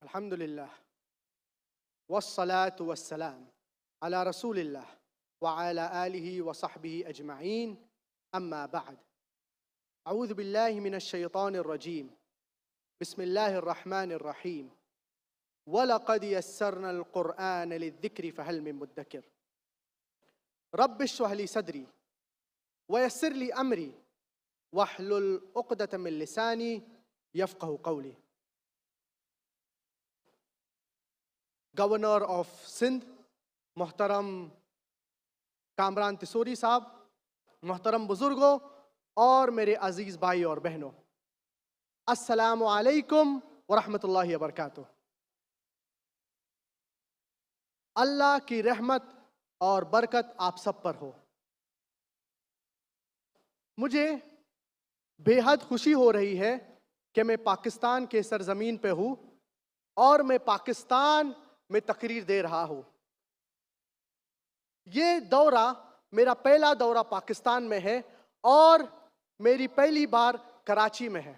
الحمد لله والصلاة والسلام على رسول الله وعلى آله وصحبه أجمعين أما بعد أعوذ بالله من الشيطان الرجيم بسم الله الرحمن الرحيم ولقد يسرنا القرآن للذكر فهل من مدكر رب اشرح لي صدري ويسر لي أمري واحلل عقدة من لساني يفقه قولي. گورنر آف سندھ محترم کامران تسوری صاحب، محترم بزرگوں اور میرے عزیز بھائی اور بہنوں، السلام علیکم ورحمۃ اللہ وبرکاتہ۔ اللہ کی رحمت اور برکت آپ سب پر ہو۔ مجھے بے حد خوشی ہو رہی ہے کہ میں پاکستان کے سرزمین پہ ہوں اور میں پاکستان میں تقریر دے رہا ہوں۔ یہ دورہ میرا پہلا دورہ پاکستان میں ہے اور میری پہلی بار کراچی میں ہے۔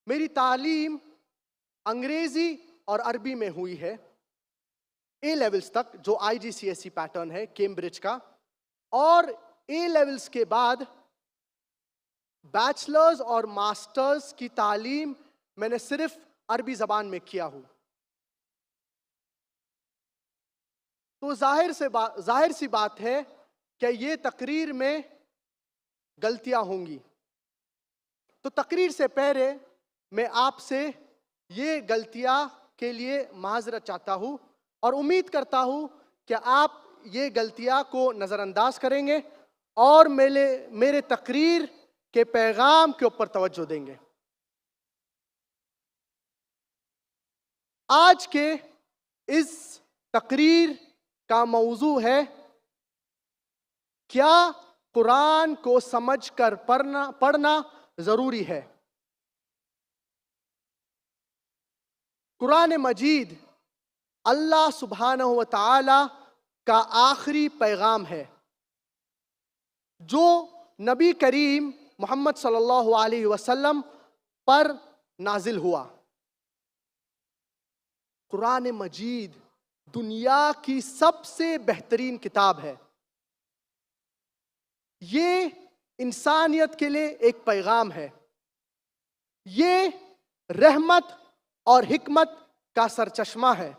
میری تعلیم انگریزی اور عربی میں ہوئی ہے، اے لیولز تک، جو آئی جی سی ایس سی پیٹرن ہے کیمبرج کا، اور اے لیولز کے بعد بیچلرز اور ماسٹرز کی تعلیم میں نے صرف عربی زبان میں کیا ہوں۔ تو ظاہر سی بات ہے کہ یہ تقریر میں غلطیاں ہوں گی۔ تو تقریر سے پہلے میں آپ سے یہ غلطیاں کے لیے معذرت چاہتا ہوں اور امید کرتا ہوں کہ آپ یہ غلطیاں کو نظر انداز کریں گے اور میرے تقریر کے پیغام کے اوپر توجہ دیں گے۔ آج کے اس تقریر کا موضوع ہے، کیا قرآن کو سمجھ کر پڑھنا ضروری ہے؟ قرآن مجید اللہ سبحانہ و تعالی کا آخری پیغام ہے جو نبی کریم محمد صلی اللہ علیہ وسلم پر نازل ہوا۔ قرآن مجید دنیا کی سب سے بہترین کتاب ہے۔ یہ انسانیت کے لیے ایک پیغام ہے۔ یہ رحمت اور حکمت کا سرچشمہ ہے۔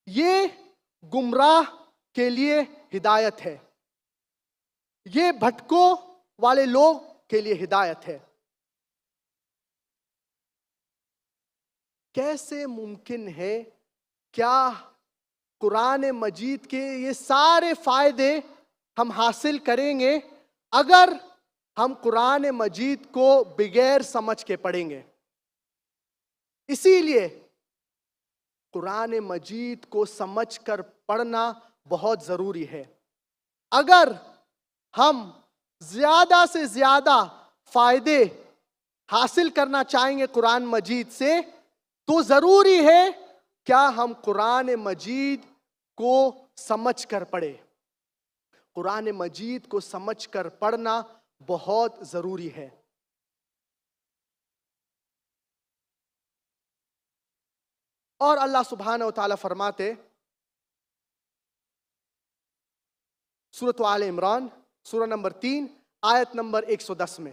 یہ گمراہ کے لیے ہدایت ہے۔ یہ بھٹکوں والے لوگ کے لیے ہدایت ہے۔ کیسے ممکن ہے کیا قرآن مجید کے یہ سارے فائدے ہم حاصل کریں گے اگر ہم قرآن مجید کو بغیر سمجھ کے پڑھیں گے؟ اسی لیے قرآن مجید کو سمجھ کر پڑھنا بہت ضروری ہے۔ اگر ہم زیادہ سے زیادہ فائدے حاصل کرنا چاہیں گے قرآن مجید سے، تو ضروری ہے کیا ہم قرآن مجید کو سمجھ کر پڑھیں۔ قرآن مجید کو سمجھ کر پڑھنا بہت ضروری ہے۔ اور اللہ سبحانہ و تعالیٰ فرماتے سورۃ آل عمران سورہ نمبر 3 آیت نمبر 110 میں،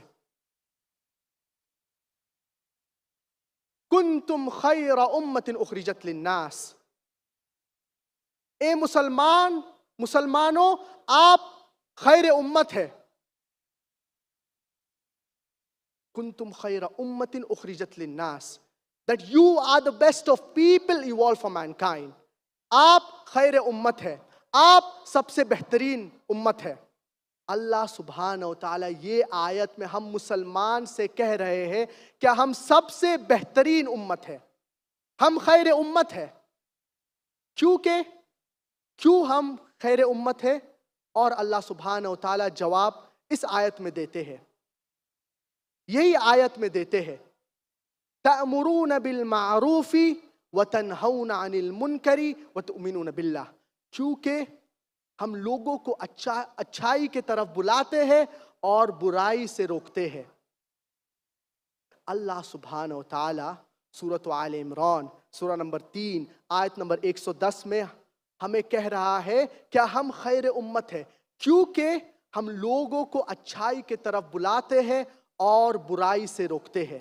کنتم خیر امت اخرجت للناس، اے مسلمانوں آپ خیر امت ہے۔ کنتم خیر امت اخرجت للناس، that you are the best of people evolved for mankind۔ آپ خیر امت ہے، آپ سب سے بہترین امت ہے۔ اللہ سبحانہ و تعالیٰ یہ آیت میں ہم مسلمان سے کہہ رہے ہیں کہ ہم سب سے بہترین امت ہے، ہم خیر امت ہے۔ کیوں ہم خیر امت ہے؟ اور اللہ سبحانہ و تعالیٰ جواب اس آیت میں دیتے ہیں، یہی آیت میں دیتے ہیں، تَأْمُرُونَ بِالْمَعْرُوفِ وَتَنْهَوْنَ عَنِ الْمُنْكَرِ وَتُؤْمِنُونَ بِاللَّهِ، کیونکہ ہم لوگوں کو اچھائی کی طرف بلاتے ہیں اور برائی سے روکتے ہیں۔ اللہ سبحانہ و تعالی سورۃ آل عمران سورہ نمبر 3 آیت نمبر 110 میں ہمیں کہہ رہا ہے کہ ہم خیر امت ہے کیونکہ ہم لوگوں کو اچھائی کی طرف بلاتے ہیں اور برائی سے روکتے ہیں۔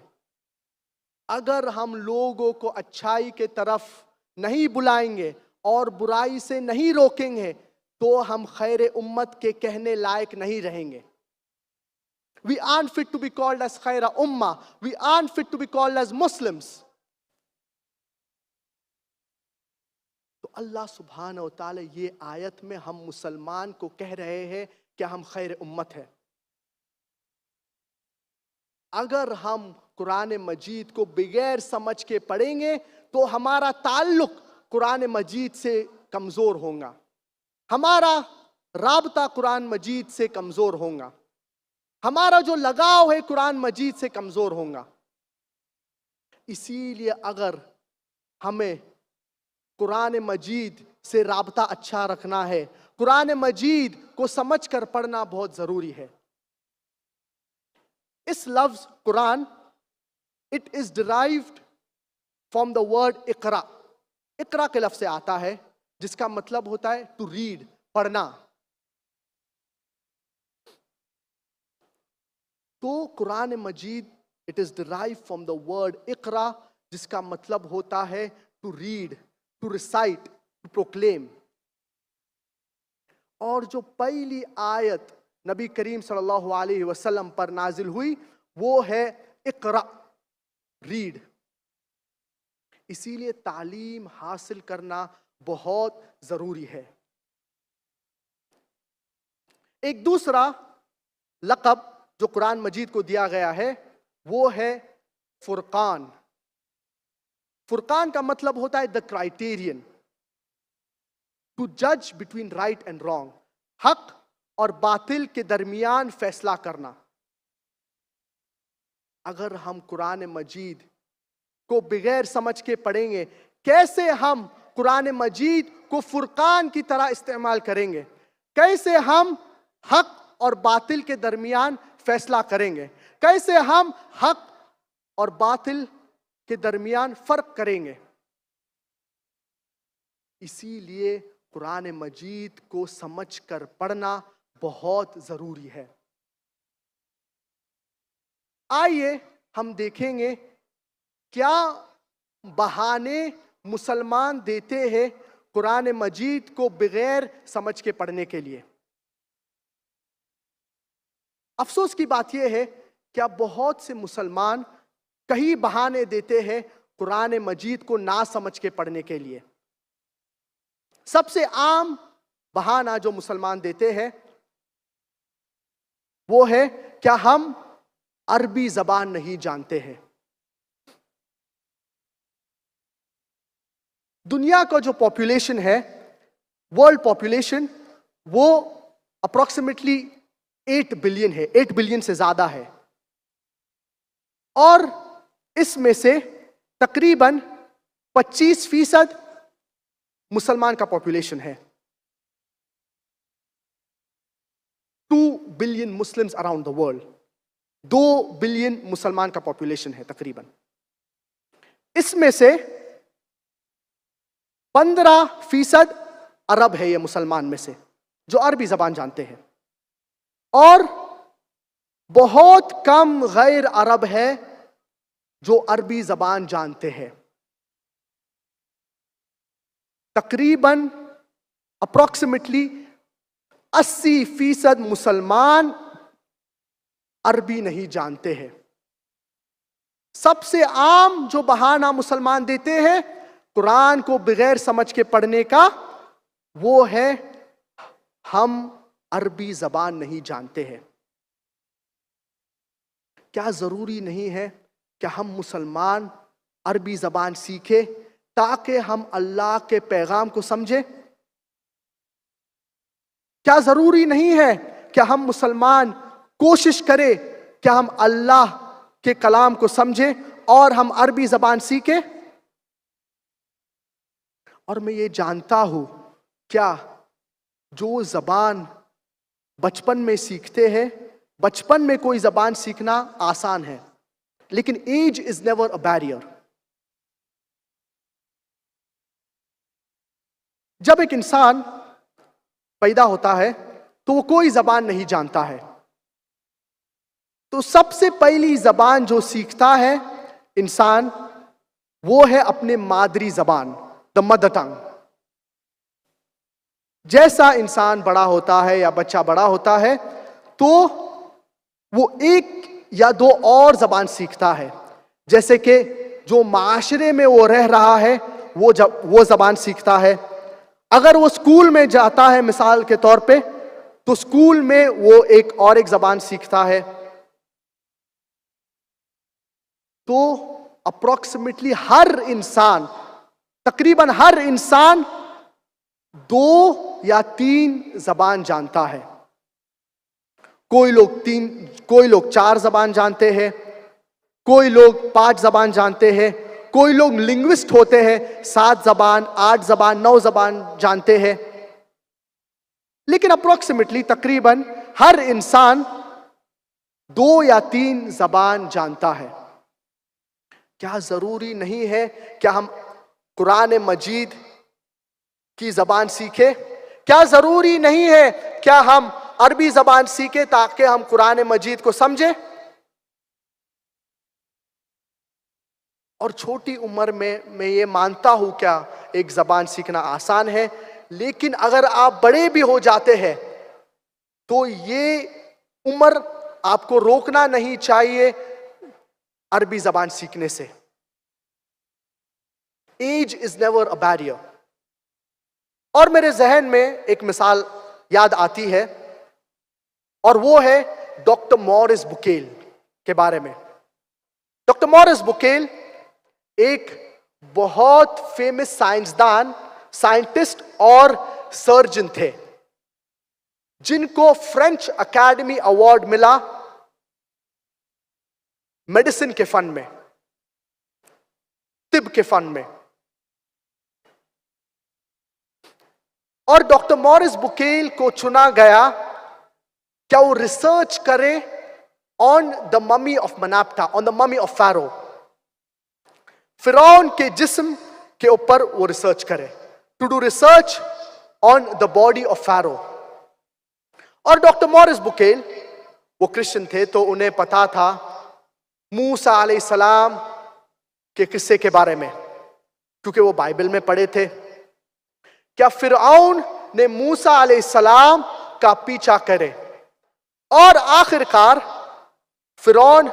اگر ہم لوگوں کو اچھائی کی طرف نہیں بلائیں گے اور برائی سے نہیں روکیں گے تو ہم خیر امت کے کہنے لائق نہیں رہیں گے۔ We aren't fit to be called as خیر امہ، we aren't fit to be called as Muslims۔ تو اللہ سبحانہ و تعالی یہ آیت میں ہم مسلمان کو کہہ رہے ہیں کہ ہم خیر امت ہے۔ اگر ہم قرآن مجید کو بغیر سمجھ کے پڑھیں گے تو ہمارا تعلق قرآن مجید سے کمزور ہوگا، ہمارا رابطہ قرآن مجید سے کمزور ہوگا، ہمارا جو لگاؤ ہے قرآن مجید سے کمزور ہوگا۔ اسی لیے اگر ہمیں قرآن مجید سے رابطہ اچھا رکھنا ہے، قرآن مجید کو سمجھ کر پڑھنا بہت ضروری ہے۔ اس لفظ قرآن it is derived from the word اقرا، اقرا کے لفظ سے آتا ہے جس کا مطلب ہوتا ہے to read، پڑھنا۔ تو قرآن مجید it is derived from the word اقرا جس کا مطلب ہوتا ہے to read، to recite، to proclaim۔ اور جو پہلی آیت نبی کریم صلی اللہ علیہ وسلم پر نازل ہوئی وہ ہے اقرا، ریڈ۔ اسی لیے تعلیم حاصل کرنا بہت ضروری ہے۔ ایک دوسرا لقب جو قرآن مجید کو دیا گیا ہے وہ ہے فرقان۔ فرقان کا مطلب ہوتا ہے the criterion، to judge between right and wrong، حق اور باطل کے درمیان فیصلہ کرنا۔ اگر ہم قرآن مجید کو بغیر سمجھ کے پڑھیں گے کیسے ہم قرآن مجید کو فرقان کی طرح استعمال کریں گے؟ کیسے ہم حق اور باطل کے درمیان فیصلہ کریں گے؟ کیسے ہم حق اور باطل کے درمیان فرق کریں گے؟ اسی لیے قرآن مجید کو سمجھ کر پڑھنا بہت ضروری ہے۔ آئیے ہم دیکھیں گے کیا بہانے مسلمان دیتے ہیں قرآن مجید کو بغیر سمجھ کے پڑھنے کے لیے۔ افسوس کی بات یہ ہے کہ بہت سے مسلمان کئی بہانے دیتے ہیں قرآن مجید کو نہ سمجھ کے پڑھنے کے لیے۔ سب سے عام بہانہ جو مسلمان دیتے ہیں وہ ہے کیا ہم عربی زبان نہیں جانتے ہیں۔ دنیا کا جو پاپولیشن ہے، ورلڈ پاپولیشن، وہ اپروکسیمیٹلی 8 بلین ہے، 8 بلین سے زیادہ ہے، اور اس میں سے تقریباً 25% مسلمان کا پاپولیشن ہے۔ 2 billion Muslims around the world, 2 billion مسلمان کا پاپولیشن ہے تقریباً۔ اس میں سے 15% عرب ہے، یہ مسلمان میں سے جو عربی زبان جانتے ہیں، اور بہت کم غیر عرب ہے جو عربی زبان جانتے ہیں۔ تقریباً اپروکسیمیٹلی 80% مسلمان عربی نہیں جانتے ہیں۔ سب سے عام جو بہانہ مسلمان دیتے ہیں قرآن کو بغیر سمجھ کے پڑھنے کا وہ ہے ہم عربی زبان نہیں جانتے ہیں۔ کیا ضروری نہیں ہے کہ ہم مسلمان عربی زبان سیکھیں تاکہ ہم اللہ کے پیغام کو سمجھیں؟ کیا ضروری نہیں ہے کہ ہم مسلمان کوشش کریں کہ ہم اللہ کے کلام کو سمجھیں اور ہم عربی زبان سیکھیں؟ اور میں یہ جانتا ہوں کیا جو زبان بچپن میں سیکھتے ہیں، بچپن میں کوئی زبان سیکھنا آسان ہے، لیکن age is never a barrier. جب ایک انسان پیدا ہوتا ہے تو وہ کوئی زبان نہیں جانتا ہے. تو سب سے پہلی زبان جو سیکھتا ہے انسان وہ ہے اپنے مادری زبان, دا مدر ٹنگ. جیسا انسان بڑا ہوتا ہے یا بچہ بڑا ہوتا ہے تو وہ ایک یا دو اور زبان سیکھتا ہے. جیسے کہ جو معاشرے میں وہ رہ رہا ہے وہ زبان سیکھتا ہے. اگر وہ اسکول میں جاتا ہے مثال کے طور پہ تو اسکول میں وہ ایک زبان سیکھتا ہے. تو اپروکسیمیٹلی تقریباً ہر انسان 2 یا 3 زبان جانتا ہے. کوئی لوگ 4 زبان جانتے ہیں, کوئی لوگ 5 زبان جانتے ہیں, کوئی لوگ لنگوسٹ ہوتے ہیں 7 زبان 8 زبان 9 زبان جانتے ہیں. لیکن اپروکسیمیٹلی تقریباً ہر انسان 2 یا 3 زبان جانتا ہے. کیا ضروری نہیں ہے کہ ہم قرآن مجید کی زبان سیکھیں؟ کیا ضروری نہیں ہے کیا ہم عربی زبان سیکھیں تاکہ ہم قرآن مجید کو سمجھیں؟ اور چھوٹی عمر میں یہ مانتا ہوں کیا ایک زبان سیکھنا آسان ہے, لیکن اگر آپ بڑے بھی ہو جاتے ہیں تو یہ عمر آپ کو روکنا نہیں چاہیے عربی زبان سیکھنے سے. Age is never a barrier. اور میرے ذہن میں ایک مثال یاد آتی ہے اور وہ ہے ڈاکٹر مورس بکیل کے بارے میں. ڈاکٹر مورس بکیل ایک بہت فیمس سائنٹسٹ اور سرجن تھے جن کو فرینچ اکیڈمی ایوارڈ ملا میڈیسن کے فن میں, طب کے فن میں. اور ڈاکٹر مورس بکیل کو چنا گیا کیا وہ ریسرچ کرے on the mummy of Merneptah, on the mummy of Pharaoh, فرعون کے جسم کے اوپر وہ ریسرچ کرے, to do research on the body of Pharaoh. اور ڈاکٹر مورس بکیل وہ کرسچن تھے تو انہیں پتا تھا موسیٰ علیہ السلام کے قصے کے بارے میں, کیونکہ وہ بائبل میں پڑھے تھے. کیا فرعون نے موسیٰ علیہ السلام کا پیچھا کرے اور آخر کار فرعون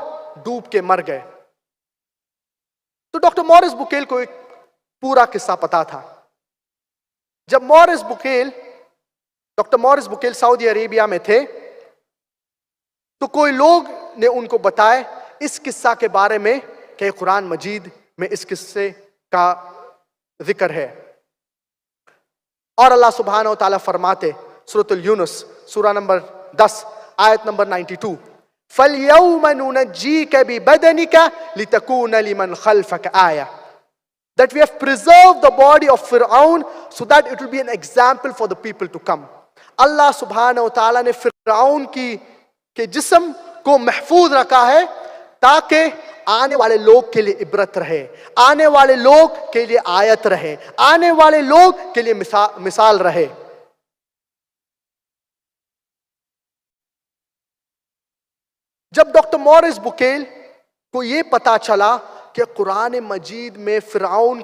ڈوب کے مر گئے. تو ڈاکٹر مورس بکیل کو ایک پورا قصہ پتا تھا. جب ڈاکٹر مورس بکیل سعودی عربیہ میں تھے تو کوئی لوگ نے ان کو بتائے اس قصہ کے بارے میں کہ قرآن مجید میں اس قصے کا ذکر ہے. اور اللہ سبحانہ و تعالیٰ فرماتے سورۃ یونس سورہ نمبر 10 آیت number 92, فَالْيَوْمَ نُنَجِّيكَ بِبَدَنِكَ لِتَكُونَ لِمَنْ خَلْفَكَ آیَةً. That we have preserved the body of Fir'aun so that it will be an example for the people to come. اللہ سبحانہ و تعالیٰ نے فرعون کے جسم کو محفوظ رکھا ہے تاکہ آنے والے لوگ کے لیے عبرت رہے, آنے والے لوگ کے لیے آیت رہے, آنے والے لوگ کے لیے مثال رہے. جب ڈاکٹر مورس بکیل کو یہ پتا چلا کہ قرآن مجید میں فرعون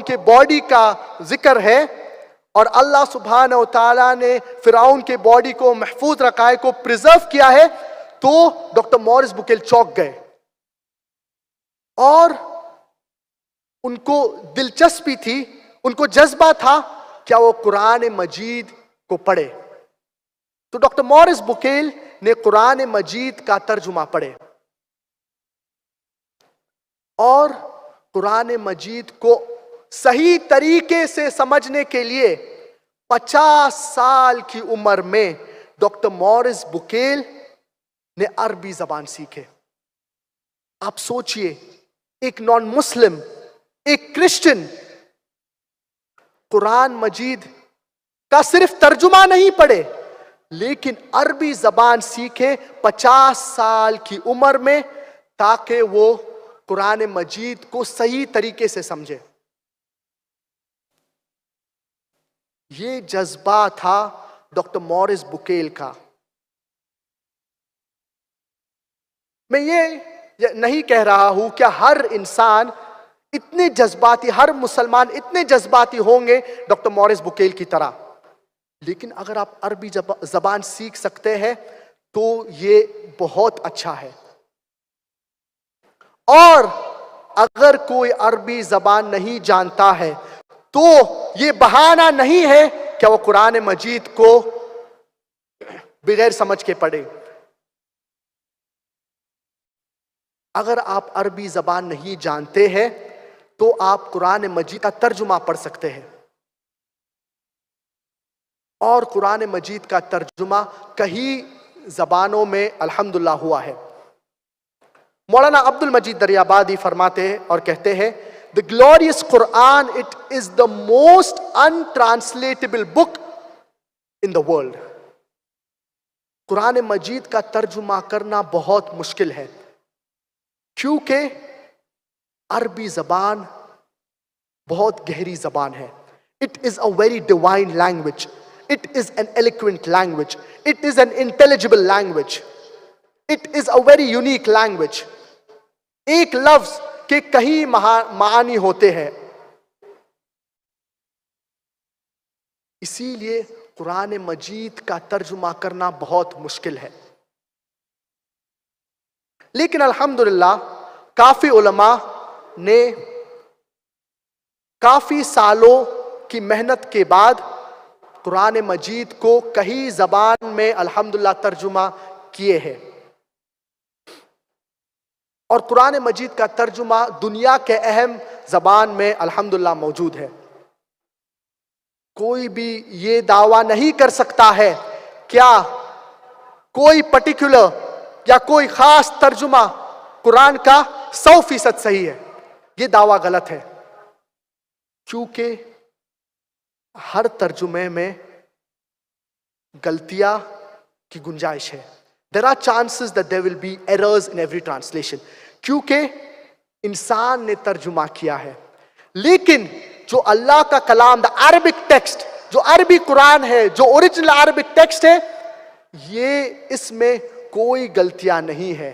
کے باڈی کا ذکر ہے اور اللہ سبحانہ و تعالیٰ نے فرعون کے باڈی کو محفوظ رکھا ہے, کو پریزرو کیا ہے, تو ڈاکٹر مورس بکیل چونک گئے اور ان کو دلچسپی تھی, ان کو جذبہ تھا کیا وہ قرآن مجید کو پڑھے. تو ڈاکٹر مورس بکیل نے قرآن مجید کا ترجمہ پڑھے اور قرآن مجید کو صحیح طریقے سے سمجھنے کے لیے 50 سال کی عمر میں ڈاکٹر مورس بکیل نے عربی زبان سیکھے. آپ سوچئے ایک نان مسلم, ایک کرسچن قرآن مجید کا صرف ترجمہ نہیں پڑھے لیکن عربی زبان سیکھیں 50 سال کی عمر میں، تاکہ وہ قرآن مجید کو صحیح طریقے سے سمجھے۔ یہ جذبہ تھا ڈاکٹر مورس بکیل کا۔ میں یہ نہیں کہہ رہا ہوں کہ ہر انسان اتنے جذباتی، ہر مسلمان اتنے جذباتی ہوں گے ڈاکٹر مورس بکیل کی طرح، لیکن اگر آپ عربی زبان سیکھ سکتے ہیں تو یہ بہت اچھا ہے۔ اور اگر کوئی عربی زبان نہیں جانتا ہے تو یہ بہانہ نہیں ہے کہ وہ قرآن مجید کو بغیر سمجھ کے پڑھے۔ اگر آپ عربی زبان نہیں جانتے ہیں تو آپ قرآن مجید کا ترجمہ پڑھ سکتے ہیں، اور قرآن مجید کا ترجمہ کئی زبانوں میں الحمدللہ ہوا ہے۔ مولانا عبد المجید دریابادی فرماتے ہیں اور کہتے ہیں، The glorious Quran, it is the most untranslatable book in the world. قرآن مجید کا ترجمہ کرنا بہت مشکل ہے، کیونکہ عربی زبان بہت گہری زبان ہے۔ It is a very divine language. It is an eloquent language. It is an intelligible language. It is a very unique language. ایک لفظ کے کئی معانی ہوتے ہیں، اسی لیے قرآن مجید کا ترجمہ کرنا بہت مشکل ہے۔ لیکن الحمدللہ کافی علماء نے کافی سالوں کی محنت کے بعد قرآن مجید کو کئی زبان میں الحمدللہ ترجمہ کیے ہیں، اور قرآن مجید کا ترجمہ دنیا کے اہم زبان میں الحمدللہ موجود ہے۔ کوئی بھی یہ دعویٰ نہیں کر سکتا ہے کیا کوئی پرٹیکولر یا کوئی خاص ترجمہ قرآن کا 100% صحیح ہے۔ یہ دعویٰ غلط ہے، کیونکہ ہر ترجمے میں غلطیاں کی گنجائش ہے۔ There are chances that there will be errors in every translation، کیونکہ انسان نے ترجمہ کیا ہے۔ لیکن جو اللہ کا کلام، the Arabic text، جو عربی قرآن ہے، جو اوریجنل عربک ٹیکسٹ ہے، یہ اس میں کوئی غلطیاں نہیں ہے،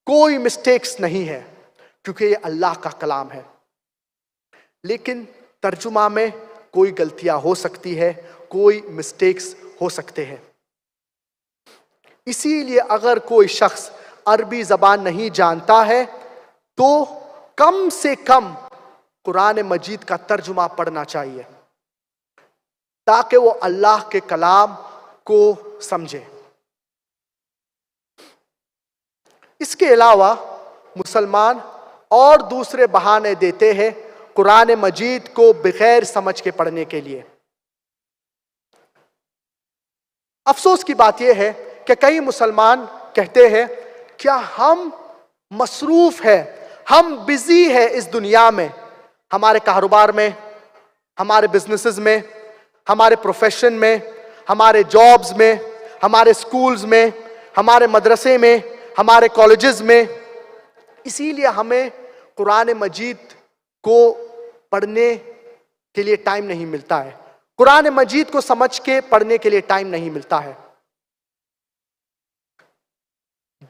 کوئی مسٹیکس نہیں ہے، کیونکہ یہ اللہ کا کلام ہے۔ لیکن ترجمہ میں کوئی غلطیاں ہو سکتی ہے، کوئی مسٹیکس ہو سکتے ہیں۔ اسی لیے اگر کوئی شخص عربی زبان نہیں جانتا ہے تو کم سے کم قرآن مجید کا ترجمہ پڑھنا چاہیے، تاکہ وہ اللہ کے کلام کو سمجھے۔ اس کے علاوہ مسلمان اور دوسرے بہانے دیتے ہیں قرآن مجید کو بغیر سمجھ کے پڑھنے کے لیے۔ افسوس کی بات یہ ہے کہ کئی مسلمان کہتے ہیں کیا ہم مصروف ہیں، ہم بزی ہیں اس دنیا میں، ہمارے کاروبار میں، ہمارے بزنسز میں، ہمارے پروفیشن میں، ہمارے جابز میں، ہمارے سکولز میں، ہمارے مدرسے میں، ہمارے کالجز میں، اسی لیے ہمیں قرآن مجید کو پڑھنے کے لیے ٹائم نہیں ملتا ہے، قرآن مجید کو سمجھ کے پڑھنے کے لیے ٹائم نہیں ملتا ہے۔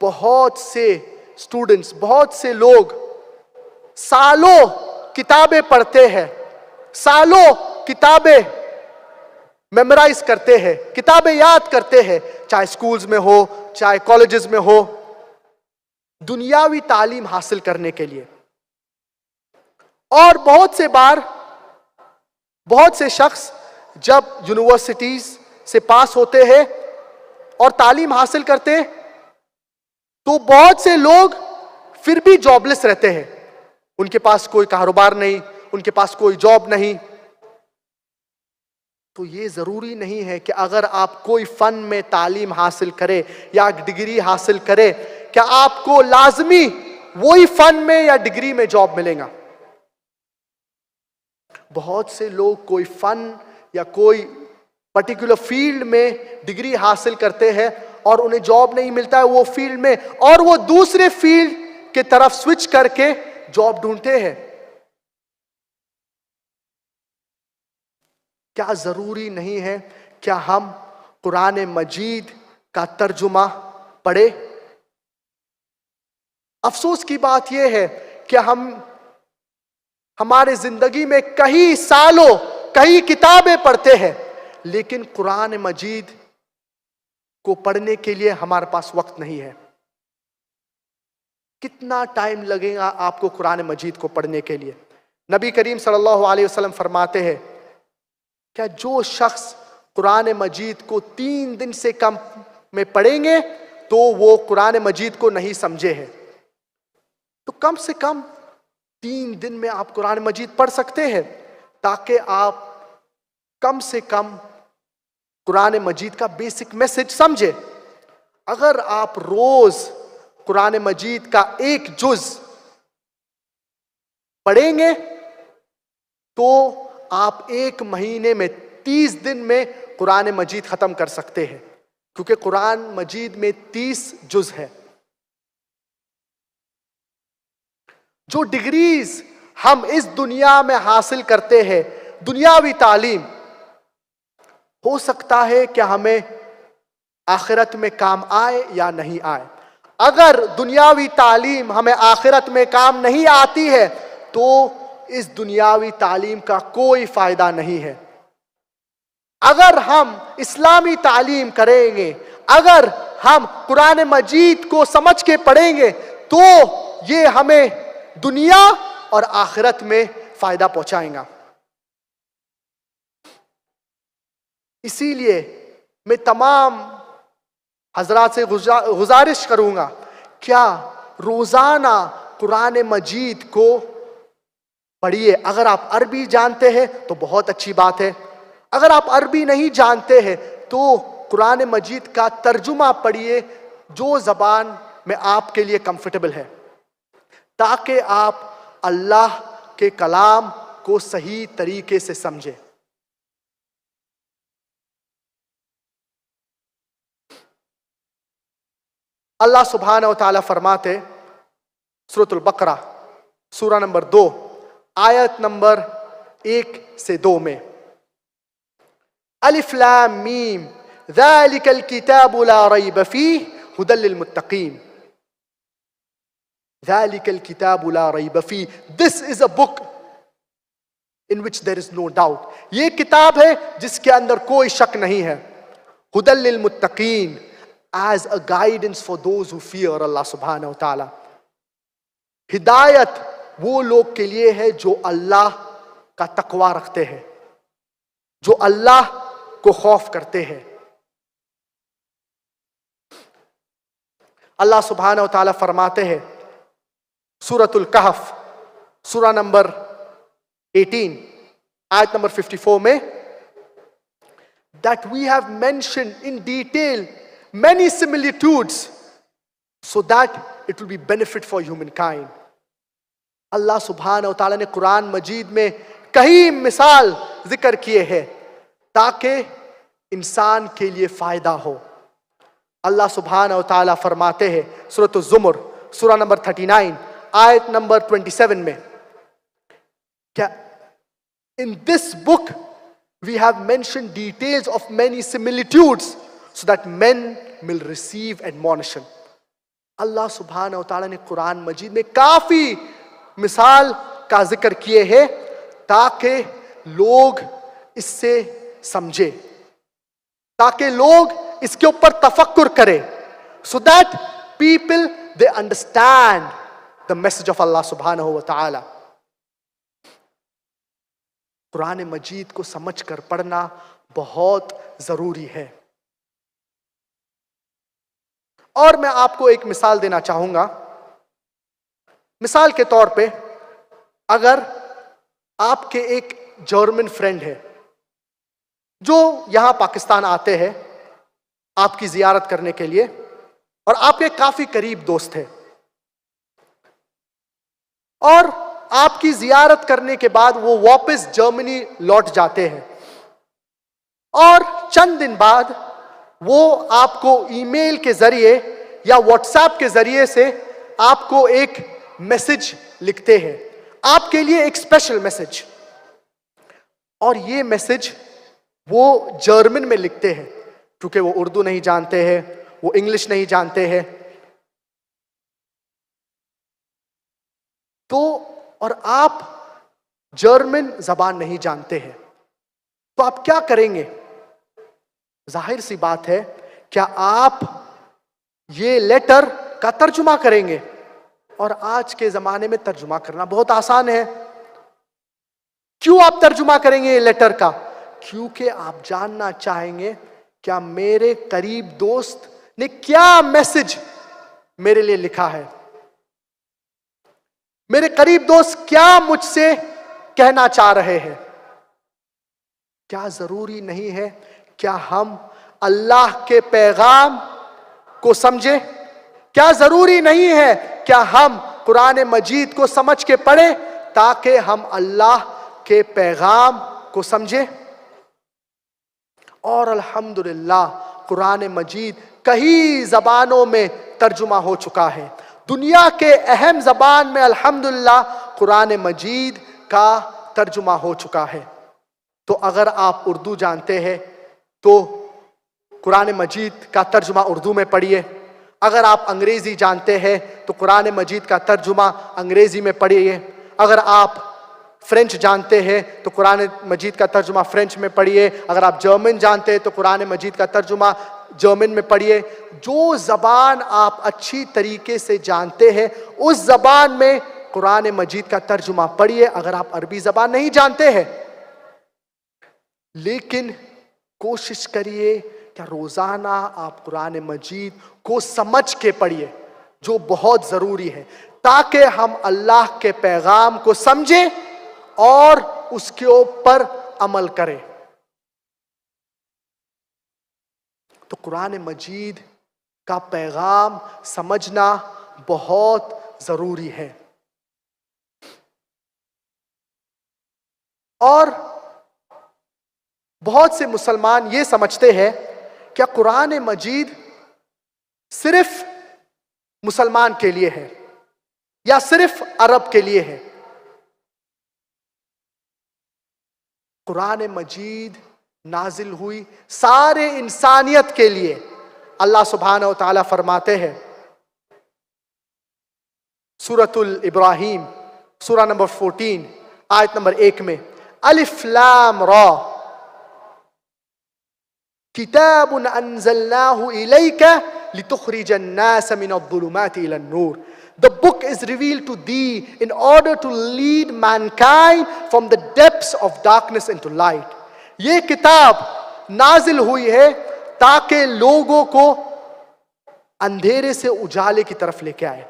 بہت سے اسٹوڈنٹس، بہت سے لوگ سالوں کتابیں پڑھتے ہیں، سالوں کتابیں میمورائز کرتے ہیں، کتابیں یاد کرتے ہیں، چاہے سکولز میں ہو، چاہے کالجز میں ہو، دنیاوی تعلیم حاصل کرنے کے لیے۔ اور بہت سے بار بہت سے شخص جب یونیورسٹیز سے پاس ہوتے ہیں اور تعلیم حاصل کرتے ہیں تو بہت سے لوگ پھر بھی جاب لیس رہتے ہیں، ان کے پاس کوئی کاروبار نہیں، ان کے پاس کوئی جاب نہیں۔ تو یہ ضروری نہیں ہے کہ اگر آپ کوئی فن میں تعلیم حاصل کرے یا ڈگری حاصل کرے کہ آپ کو لازمی وہی فن میں یا ڈگری میں جاب ملے گا۔ بہت سے لوگ کوئی فن یا کوئی پرٹیکولر فیلڈ میں ڈگری حاصل کرتے ہیں اور انہیں جاب نہیں ملتا ہے وہ فیلڈ میں، اور وہ دوسرے فیلڈ کی طرف سوئچ کر کے جاب ڈھونڈتے ہیں. کیا ضروری نہیں ہے کیا ہم قرآن مجید کا ترجمہ پڑھے؟ افسوس کی بات یہ ہے کہ ہمارے زندگی میں کئی سالوں کئی کتابیں پڑھتے ہیں، لیکن قرآن مجید کو پڑھنے کے لیے ہمارے پاس وقت نہیں ہے. کتنا ٹائم لگے گا آپ کو قرآن مجید کو پڑھنے کے لیے؟ نبی کریم صلی اللہ علیہ وسلم فرماتے ہیں کیا جو شخص قرآن مجید کو 3 دن سے کم میں پڑھیں گے تو وہ قرآن مجید کو نہیں سمجھے ہیں. تو کم سے کم 3 دن میں آپ قرآن مجید پڑھ سکتے ہیں تاکہ آپ کم سے کم قرآن مجید کا بیسک میسج سمجھے. اگر آپ روز قرآن مجید کا 1 جز پڑھیں گے تو آپ 1 مہینے میں 30 دن میں قرآن مجید ختم کر سکتے ہیں، کیونکہ قرآن مجید میں 30 جز ہے. جو ڈگریز ہم اس دنیا میں حاصل کرتے ہیں، دنیاوی تعلیم، ہو سکتا ہے کہ ہمیں آخرت میں کام آئے یا نہیں آئے. اگر دنیاوی تعلیم ہمیں آخرت میں کام نہیں آتی ہے تو اس دنیاوی تعلیم کا کوئی فائدہ نہیں ہے. اگر ہم اسلامی تعلیم کریں گے، اگر ہم قرآن مجید کو سمجھ کے پڑھیں گے تو یہ ہمیں دنیا اور آخرت میں فائدہ پہنچائیں گا. اسی لیے میں تمام حضرات سے گزارش کروں گا کیا روزانہ قرآن مجید کو پڑھیے. اگر آپ عربی جانتے ہیں تو بہت اچھی بات ہے، اگر آپ عربی نہیں جانتے ہیں تو قرآن مجید کا ترجمہ پڑھیے جو زبان میں آپ کے لیے کمفرٹیبل ہے، تاکہ آپ اللہ کے کلام کو صحیح طریقے سے سمجھیں. اللہ سبحانہ و تعالیٰ فرماتے سورۃ البقرہ سورہ نمبر 2 آیت نمبر 1 سے 2 میں، الف لام میم ذالک الکتاب لا ریب فیہ ھدی للمتقین. ذالک الکتاب لا ریب فیہ، this is a book in which there is no doubt. یہ کتاب ہے جس کے اندر کوئی شک نہیں ہے. ھدی للمتقین، as a guidance for those who fear Allah سبحانہ و تعالی. ہدایت وہ لوگ کے لیے ہے جو اللہ کا تقوی رکھتے ہیں، جو اللہ کو خوف کرتے ہیں. اللہ سبحانہ و تعالی فرماتے ہیں سورۃ الکہف سورہ نمبر 18 آیت نمبر 54 میں، that we have mentioned in detail many similitudes so that it will be benefit for humankind. اللہ سبحانہ و تعالیٰ نے قرآن مجید میں کئی مثال ذکر کیے ہیں تاکہ انسان کے لیے فائدہ ہو. اللہ سبحانہ و تعالیٰ فرماتے ہیں سورۃ الزمر سورہ نمبر 39 آیت نمبر 27 میں، کیا in this book we have mentioned details of many similitudes so that men will receive admonition. اللہ سبحانہ و تعالیٰ نے قرآن مجید میں کافی مثال کا ذکر کیے ہیں تاکہ لوگ اس سے سمجھے، تاکہ لوگ اس کے اوپر تفکر کرے، so that people they understand the message of Allah سبحانہ و تعالی. قرآن مجید کو سمجھ کر پڑھنا بہت ضروری ہے. اور میں آپ کو ایک مثال دینا چاہوں گا. مثال کے طور پہ اگر آپ کے ایک جرمن فرینڈ ہے جو یہاں پاکستان آتے ہیں آپ کی زیارت کرنے کے لیے اور آپ کے کافی قریب دوست ہے، اور آپ کی زیارت کرنے کے بعد وہ واپس جرمنی لوٹ جاتے ہیں، اور چند دن بعد وہ آپ کو ای میل کے ذریعے یا واٹس ایپ کے ذریعے سے آپ کو ایک میسج لکھتے ہیں، آپ کے لیے ایک اسپیشل میسج. اور یہ میسج وہ جرمن میں لکھتے ہیں کیونکہ وہ اردو نہیں جانتے ہیں، وہ انگلش نہیں جانتے ہیں. تو اور آپ جرمن زبان نہیں جانتے ہیں، تو آپ کیا کریں گے؟ ظاہر سی بات ہے، کیا آپ یہ لیٹر کا ترجمہ کریں گے؟ اور آج کے زمانے میں ترجمہ کرنا بہت آسان ہے. کیوں آپ ترجمہ کریں گے یہ لیٹر کا؟ کیونکہ آپ جاننا چاہیں گے کیا میرے قریب دوست نے کیا میسج میرے لیے لکھا ہے، میرے قریب دوست کیا مجھ سے کہنا چاہ رہے ہیں. کیا ضروری نہیں ہے کیا ہم اللہ کے پیغام کو سمجھیں؟ کیا ضروری نہیں ہے کیا ہم قرآن مجید کو سمجھ کے پڑھیں تاکہ ہم اللہ کے پیغام کو سمجھیں؟ اور الحمدللہ قرآن مجید کئی زبانوں میں ترجمہ ہو چکا ہے. دنیا کے اہم زبان میں الحمدللہ قرآن مجید کا ترجمہ ہو چکا ہے. تو اگر آپ اردو جانتے ہیں تو قرآن مجید کا ترجمہ اردو میں پڑھیے. اگر آپ انگریزی جانتے ہیں تو قرآن مجید کا ترجمہ انگریزی میں پڑھیے. اگر آپ فرینچ جانتے ہیں تو قرآن مجید کا ترجمہ فرینچ میں پڑھیے. اگر آپ جرمن جانتے ہیں تو قرآن مجید کا ترجمہ جرمن میں پڑھیے. جو زبان آپ اچھی طریقے سے جانتے ہیں اس زبان میں قرآن مجید کا ترجمہ پڑھیے. اگر آپ عربی زبان نہیں جانتے ہیں، لیکن کوشش کریے کہ روزانہ آپ قرآن مجید کو سمجھ کے پڑھیے، جو بہت ضروری ہے، تاکہ ہم اللہ کے پیغام کو سمجھیں اور اس کے اوپر عمل کریں. تو قرآن مجید کا پیغام سمجھنا بہت ضروری ہے. اور بہت سے مسلمان یہ سمجھتے ہیں کہ قرآن مجید صرف مسلمان کے لیے ہے یا صرف عرب کے لیے ہے. قرآن مجید نازل ہوئی سارے انسانیت کے لیے. اللہ سبحانہ و تعالیٰ فرماتے ہیں سورۃ الابراہیم سورہ نمبر 14 آیت نمبر 1 میں، الف لام را کتاب انزلناہ الیک لتخرج الناس من الظلمات الى النور. The book is revealed to thee in order to lead mankind from the depths of darkness into light. یہ کتاب نازل ہوئی ہے تاکہ لوگوں کو اندھیرے سے اجالے کی طرف لے کے آئے.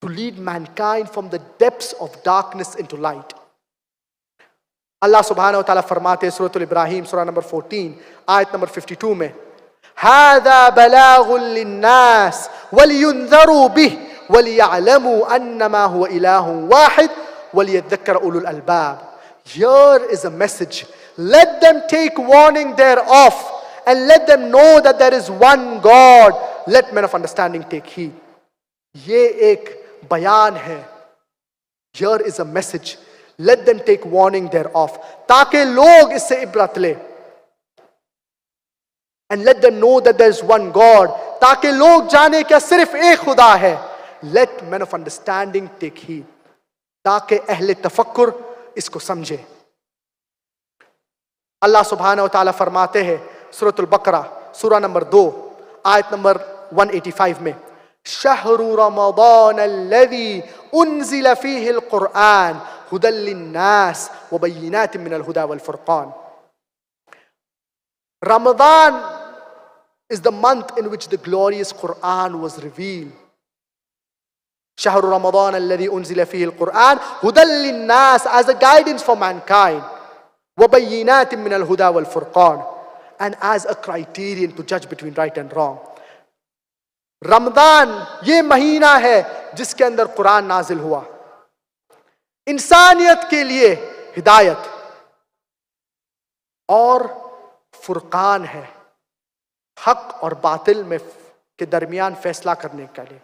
To lead mankind from the depths of darkness into light. اللہ سبحانہ وتعالیٰ فرماتے ہیں سورۃ الابراہیم سورہ نمبر 14 آیت نمبر 52 میں، هذا بلاغ للناس ولينذروا به وليعلموا انما هو اله واحد وليذكر اولو الالباب. Here is a message. Let them take warning thereof and let them know that there is one God. Let men of understanding take heed. یہ ایک بیان ہے. Here is a message. Let them take warning thereof. تاکہ لوگ اس سے عبرت لے. And let them know that there is one God. تاکہ لوگ جانے کہ صرف ایک خدا ہے. Let men of understanding take heed. تاکہ اہل تفکر اس کو سمجھے. اللہ سبحانہ و تعالیٰ فرماتے ہیں سورۃ البقرہ سورہ نمبر 2 آیت نمبر 185 میں، شہر رمضان الذی انزل فیہ القرآن ہدی للناس وبینات من الہدی والفرقان. Ramadan is the month in which the glorious Quran was revealed. شہر رمضان الذی انزل فیہ القرآن ہدی للناس as a guidance for mankind. وَبَيِّنَاتٍ مِّنَ الْهُدَى وَالْفُرْقَانِ and as a criterion to judge between right and wrong. رمضان یہ مہینہ ہے جس کے اندر قرآن نازل ہوا، انسانیت کے لیے ہدایت اور فرقان ہے، حق اور باطل میں کے درمیان فیصلہ کرنے کے لیے۔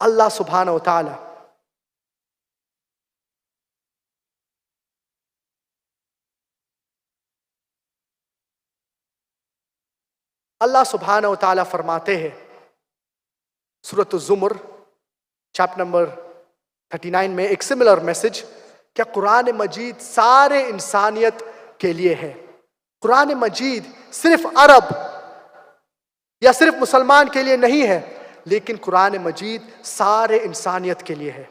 اللہ سبحانہ و تعالی فرماتے ہیں سورۃ الزمر چیپٹر نمبر 39 میں ایک سملر میسج، کیا قرآن مجید سارے انسانیت کے لیے ہے؟ قرآن مجید صرف عرب یا صرف مسلمان کے لیے نہیں ہے، لیکن قرآن مجید سارے انسانیت کے لیے ہے۔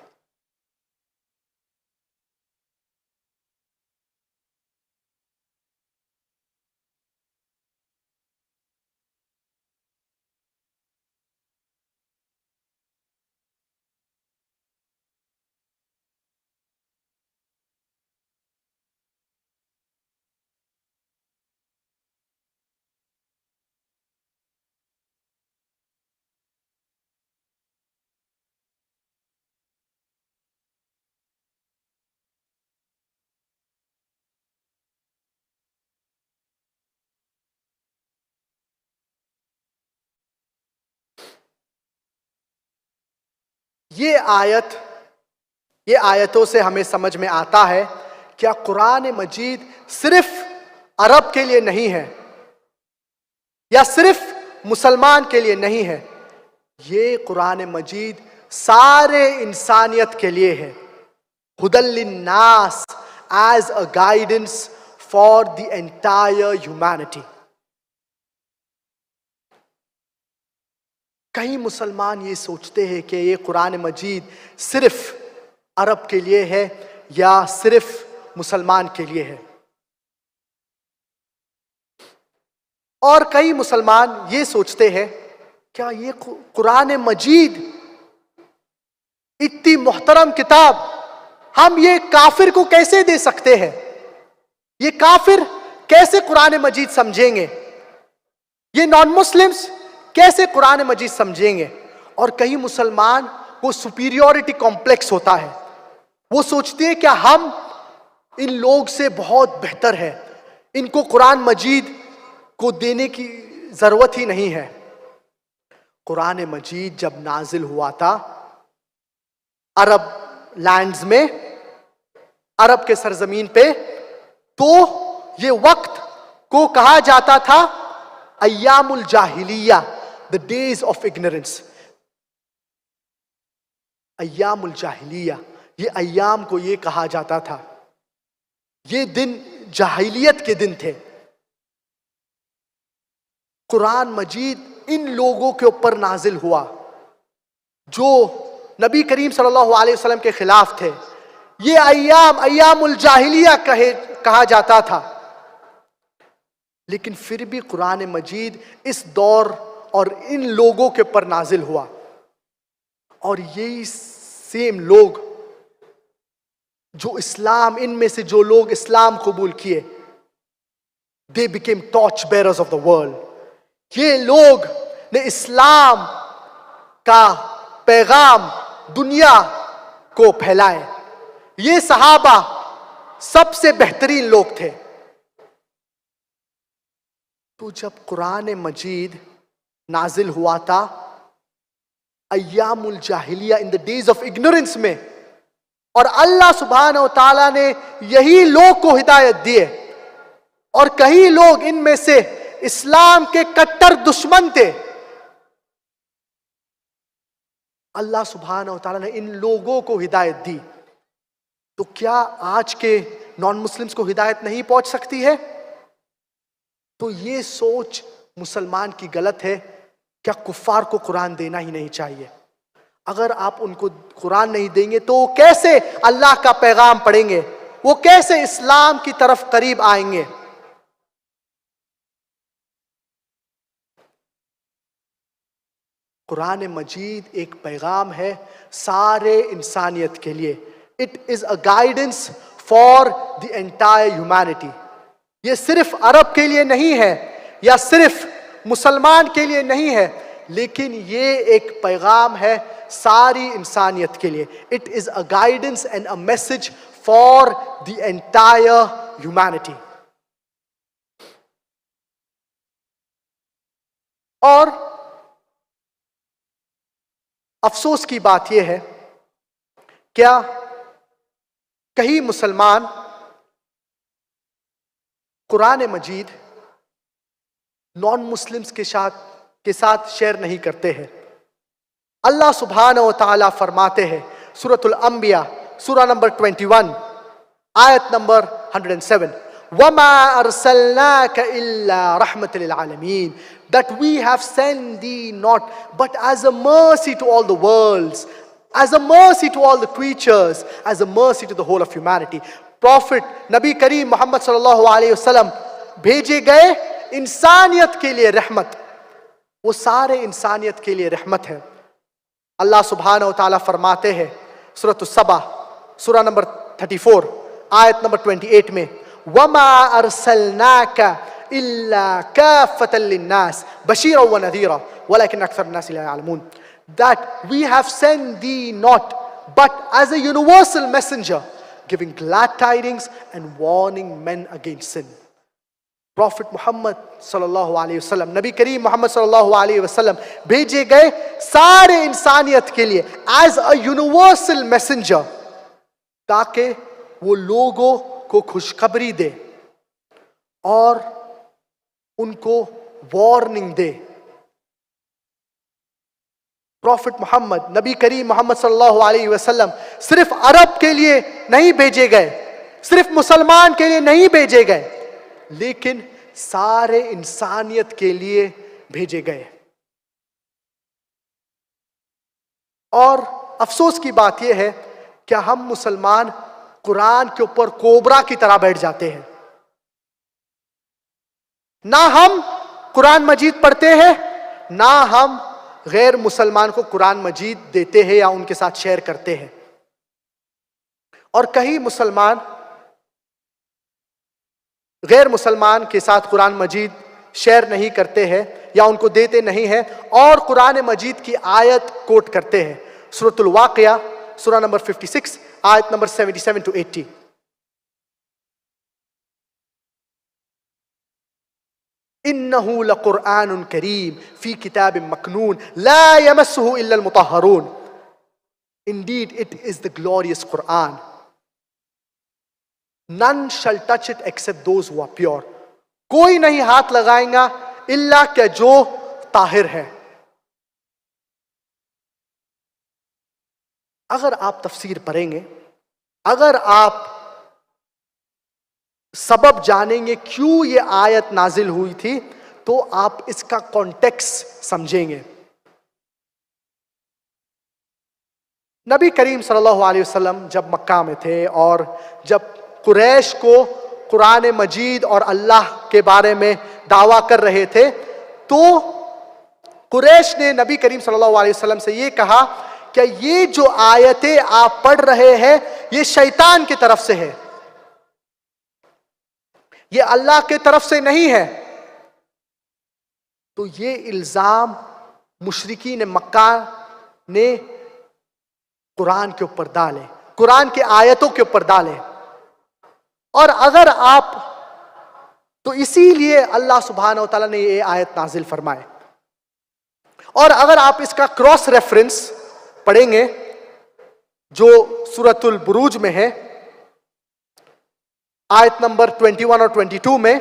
یہ آیتوں سے ہمیں سمجھ میں آتا ہے کیا قرآن مجید صرف عرب کے لیے نہیں ہے یا صرف مسلمان کے لیے نہیں ہے، یہ قرآن مجید سارے انسانیت کے لیے ہے۔ ہدی للناس as a guidance for the entire humanity۔ کئی مسلمان یہ سوچتے ہیں کہ یہ قرآن مجید صرف عرب کے لیے ہے یا صرف مسلمان کے لیے ہے، اور کئی مسلمان یہ سوچتے ہیں کیا یہ قرآن مجید اتنی محترم کتاب ہم یہ کافر کو کیسے دے سکتے ہیں؟ یہ کافر کیسے قرآن مجید سمجھیں گے؟ یہ نان مسلمز کیسے قرآن مجید سمجھیں گے؟ اور کئی مسلمان کو سپیریورٹی کمپلیکس ہوتا ہے، وہ سوچتے ہیں کہ ہم ان لوگ سے بہت بہتر ہے، ان کو قرآن مجید کو دینے کی ضرورت ہی نہیں ہے۔ قرآن مجید جب نازل ہوا تھا عرب لینڈز میں، عرب کے سرزمین پہ، تو یہ وقت کو کہا جاتا تھا ایام الجاہلیہ، the days of ignorance۔ ایام الجاہلیہ، یہ ایام کو یہ کہا جاتا تھا، یہ دن جاہلیت کے دن تھے۔ قرآن مجید ان لوگوں کے اوپر نازل ہوا جو نبی کریم صلی اللہ علیہ وسلم کے خلاف تھے۔ یہ ایام الجاہلیہ کہا جاتا تھا، لیکن پھر بھی قرآن مجید اس دور اور ان لوگوں کے اوپر نازل ہوا، اور یہی سیم لوگ جو اسلام، ان میں سے جو لوگ اسلام قبول کیے، they became torch bearers of the world۔ یہ لوگ نے اسلام کا پیغام دنیا کو پھیلائے۔ یہ صحابہ سب سے بہترین لوگ تھے۔ تو جب قرآن مجید نازل ہوا تھا ایام الجاہلیہ، ان the days of ignorance میں، اور اللہ سبحانہ و تعالیٰ نے یہی لوگ کو ہدایت دیے، اور کئی لوگ ان میں سے اسلام کے کٹر دشمن تھے۔ اللہ سبحانہ و تعالیٰ نے ان لوگوں کو ہدایت دی، تو کیا آج کے نان مسلمز کو ہدایت نہیں پہنچ سکتی ہے؟ تو یہ سوچ مسلمان کی غلط ہے۔ کیا کفار کو قرآن دینا ہی نہیں چاہیے؟ اگر آپ ان کو قرآن نہیں دیں گے تو وہ کیسے اللہ کا پیغام پڑھیں گے؟ وہ کیسے اسلام کی طرف قریب آئیں گے؟ قرآن مجید ایک پیغام ہے سارے انسانیت کے لیے۔ It is a guidance for the entire humanity۔ یہ صرف عرب کے لیے نہیں ہے یا صرف مسلمان کے لیے نہیں ہے، لیکن یہ ایک پیغام ہے ساری انسانیت کے لیے۔ It is a guidance and a message for the entire humanity. اور افسوس کی بات یہ ہے، کیا کئی مسلمان قرآن مجید نان مسلمز کے ساتھ شیئر نہیں کرتے ہیں؟ اللہ سبحانہ و تعالیٰ فرماتے ہیں سورۃ الانبیاء سورہ نمبر 21 آیت نمبر 107، وَمَا أَرْسَلْنَاكَ إِلَّا رَحْمَةً لِلْعَالَمِينَ, that we have sent thee not but as a mercy to all the worlds, as a mercy to all the creatures, as a mercy to the whole of humanity. Prophet نبی کریم محمد صلی اللہ علیہ وسلم بھیجے گئے انسانیت کے لیے رحمت، وہ سارے انسانیت کے لیے رحمت ہے۔ اللہ سبحانہ و تعالیٰ فرماتے ہیں سورۃ السبا سورہ نمبر 34 آیت نمبر 28 میں، وَمَا أَرْسَلْنَاكَ إِلَّا كَافَّةً لِلنَّاسِ بَشِيرًا وَنَذِيرًا وَلَكِنَّ أَكْثَرَ النَّاسِ لَا يَعْلَمُونَ. That we have sent thee not but as a universal messenger, giving glad tidings and warning men against sin. Prophet Muhammad sallallahu alayhi wasallam, نبی کریم محمد صلی اللہ علیہ وسلم بھیجے گئے سارے انسانیت کے لیے as a universal messenger، تاکہ وہ لوگوں کو خوشخبری دے اور ان کو وارننگ دے۔ پروفٹ محمد، نبی کریم محمد صلی اللہ علیہ وسلم صرف عرب کے لیے نہیں بھیجے گئے، صرف مسلمان کے لیے نہیں بھیجے گئے، لیکن سارے انسانیت کے لیے بھیجے گئے۔ اور افسوس کی بات یہ ہے کہ ہم مسلمان قرآن کے اوپر کوبرا کی طرح بیٹھ جاتے ہیں، نہ ہم قرآن مجید پڑھتے ہیں، نہ ہم غیر مسلمان کو قرآن مجید دیتے ہیں یا ان کے ساتھ شیئر کرتے ہیں۔ اور کئی مسلمان غیر مسلمان کے ساتھ قرآن مجید شیئر نہیں کرتے ہیں یا ان کو دیتے نہیں ہیں، اور قرآن مجید کی آیت کوٹ کرتے ہیں۔ سورۃ الواقعہ سورہ نمبر 56 آیت نمبر 77 to 80۔ إِنَّهُ لَقُرْآنٌ كَرِيمٌ فِي كِتَابٍ مَكْنُونٍ لَا يَمَسُّهُ إِلَّا الْمُطَهَّرُونَ. Indeed, it is the glorious Quran. None shall touch it except those who are pure. کوئی نہیں ہاتھ لگائیں گا الا کہ جو طاہر ہے۔ اگر آپ تفسیر پڑھیں گے، اگر آپ سبب جانیں گے کیوں یہ آیت نازل ہوئی تھی، تو آپ اس کا کانٹیکسٹ سمجھیں گے۔ نبی کریم صلی اللہ علیہ وسلم جب مکہ میں تھے اور جب قریش کو قرآن مجید اور اللہ کے بارے میں دعویٰ کر رہے تھے، تو قریش نے نبی کریم صلی اللہ علیہ وسلم سے یہ کہا کہ یہ جو آیتیں آپ پڑھ رہے ہیں یہ شیطان کی طرف سے ہے، یہ اللہ کی طرف سے نہیں ہے۔ تو یہ الزام مشرکین مکہ نے قرآن کے اوپر ڈالے، قرآن کے آیتوں کے اوپر ڈالے۔ اور اگر آپ تو اسی لیے اللہ سبحانہ و تعالیٰ نے یہ آیت نازل فرمائے۔ اور اگر آپ اس کا کراس ریفرنس پڑھیں گے جو سورۃ البروج میں ہے آیت نمبر 21 اور 22 میں،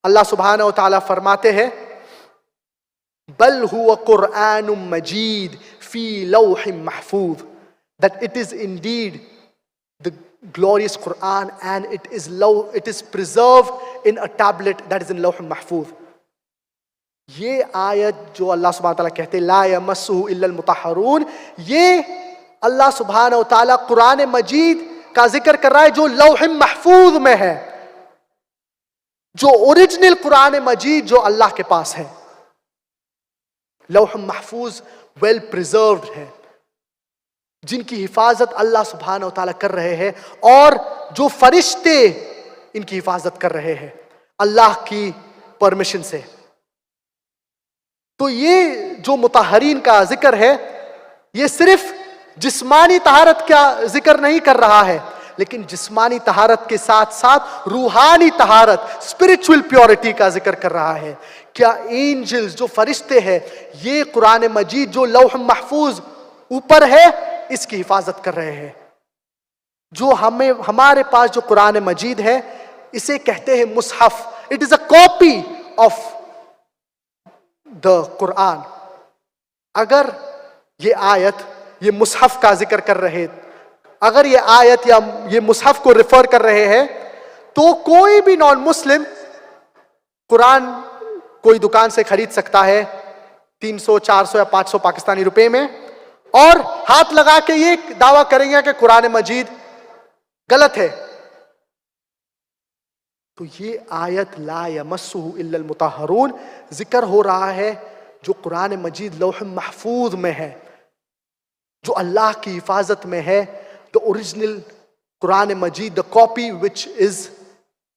اللہ سبحانہ و تعالیٰ فرماتے ہیں بل هو قرآن مجید فی لوح محفوظ، that it is indeed the glorious Quran and it is preserved in a tablet that is in لوح محفوظ۔ یہ آیت جو اللہ سبحانہ وتعالیٰ کہتے لا یمسہ الا المطہرون، یہ اللہ سبحانہ وتعالیٰ قرآن مجید کا ذکر کر رہا ہے جو لوح محفوظ میں ہے، جو اوریجنل قرآن مجید جو اللہ کے پاس ہے، لوح محفوظ ویل پریزروڈ ہے، جن کی حفاظت اللہ سبحانہ وتعالیٰ کر رہے ہیں، اور جو فرشتے ان کی حفاظت کر رہے ہیں اللہ کی پرمیشن سے۔ تو یہ جو مطہرین کا ذکر ہے یہ صرف جسمانی طہارت کا ذکر نہیں کر رہا ہے، لیکن جسمانی طہارت کے ساتھ ساتھ روحانی طہارت، اسپرچول پیورٹی کا ذکر کر رہا ہے. کیا اینجلز جو فرشتے ہیں، یہ قرآن مجید جو لوح محفوظ اوپر ہے اس کی حفاظت کر رہے ہیں؟ جو ہمارے پاس جو قرآن مجید ہے اسے کہتے ہیں مصحف. It is a copy of the Quran. اگر یہ آیت یہ مصحف کا ذکر کر رہے، اگر یہ آیت یا یہ مصحف کو ریفر کر رہے ہیں، تو کوئی بھی نان مسلم قرآن کوئی دکان سے خرید سکتا ہے 300 400 یا 500 پاکستانی روپے میں، اور ہاتھ لگا کے یہ دعویٰ کریں گے کہ قرآن مجید غلط ہے. تو یہ آیت لا یمسہ الا المطہرون ذکر ہو رہا ہے جو قرآن مجید لوح محفوظ میں ہے، جو اللہ کی حفاظت میں ہے. the original Quran Majid, the copy which is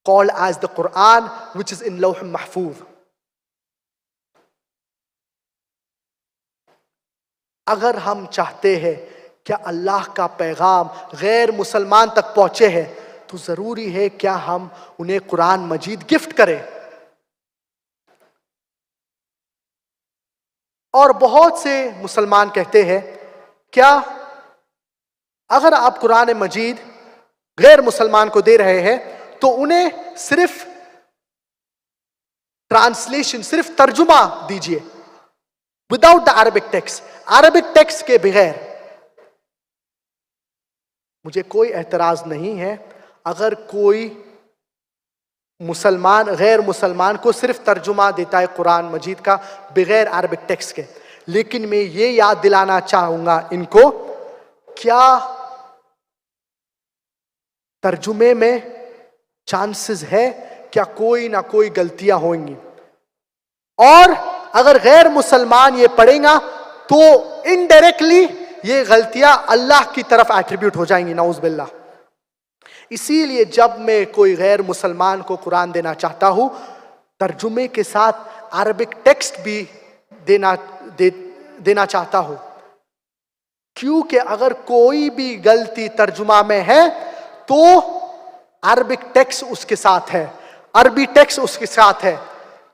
called as the Quran, which is in Lawh Mahfuz. اگر ہم چاہتے ہیں کہ اللہ کا پیغام غیر مسلمان تک پہنچے ہے تو ضروری ہے کیا ہم انہیں قرآن مجید گفٹ کریں. اور بہت سے مسلمان کہتے ہیں کیا اگر آپ قرآن مجید غیر مسلمان کو دے رہے ہیں تو انہیں صرف ٹرانسلیشن، صرف ترجمہ دیجئے without the Arabic text, Arabic text کے بغیر. مجھے کوئی اعتراض نہیں ہے اگر کوئی مسلمان غیر مسلمان کو صرف ترجمہ دیتا ہے قرآن مجید کا بغیر عربک ٹیکسٹ کے، لیکن میں یہ یاد دلانا چاہوں گا ان کو، کیا ترجمے میں چانسز ہے کیا کوئی نہ کوئی غلطیاں ہوئیں گی، اور اگر غیر مسلمان یہ پڑھیں گا تو انڈائریکٹلی یہ غلطیاں اللہ کی طرف ایٹریبیوٹ ہو جائیں گی، نعوذ باللہ. اسی لیے جب میں کوئی غیر مسلمان کو قرآن دینا چاہتا ہوں ترجمے کے ساتھ عربک ٹیکسٹ بھی دینا چاہتا ہوں، کیونکہ اگر کوئی بھی غلطی ترجمہ میں ہے تو عربک ٹیکسٹ اس کے ساتھ ہے، عربی ٹیکسٹ اس کے ساتھ ہے،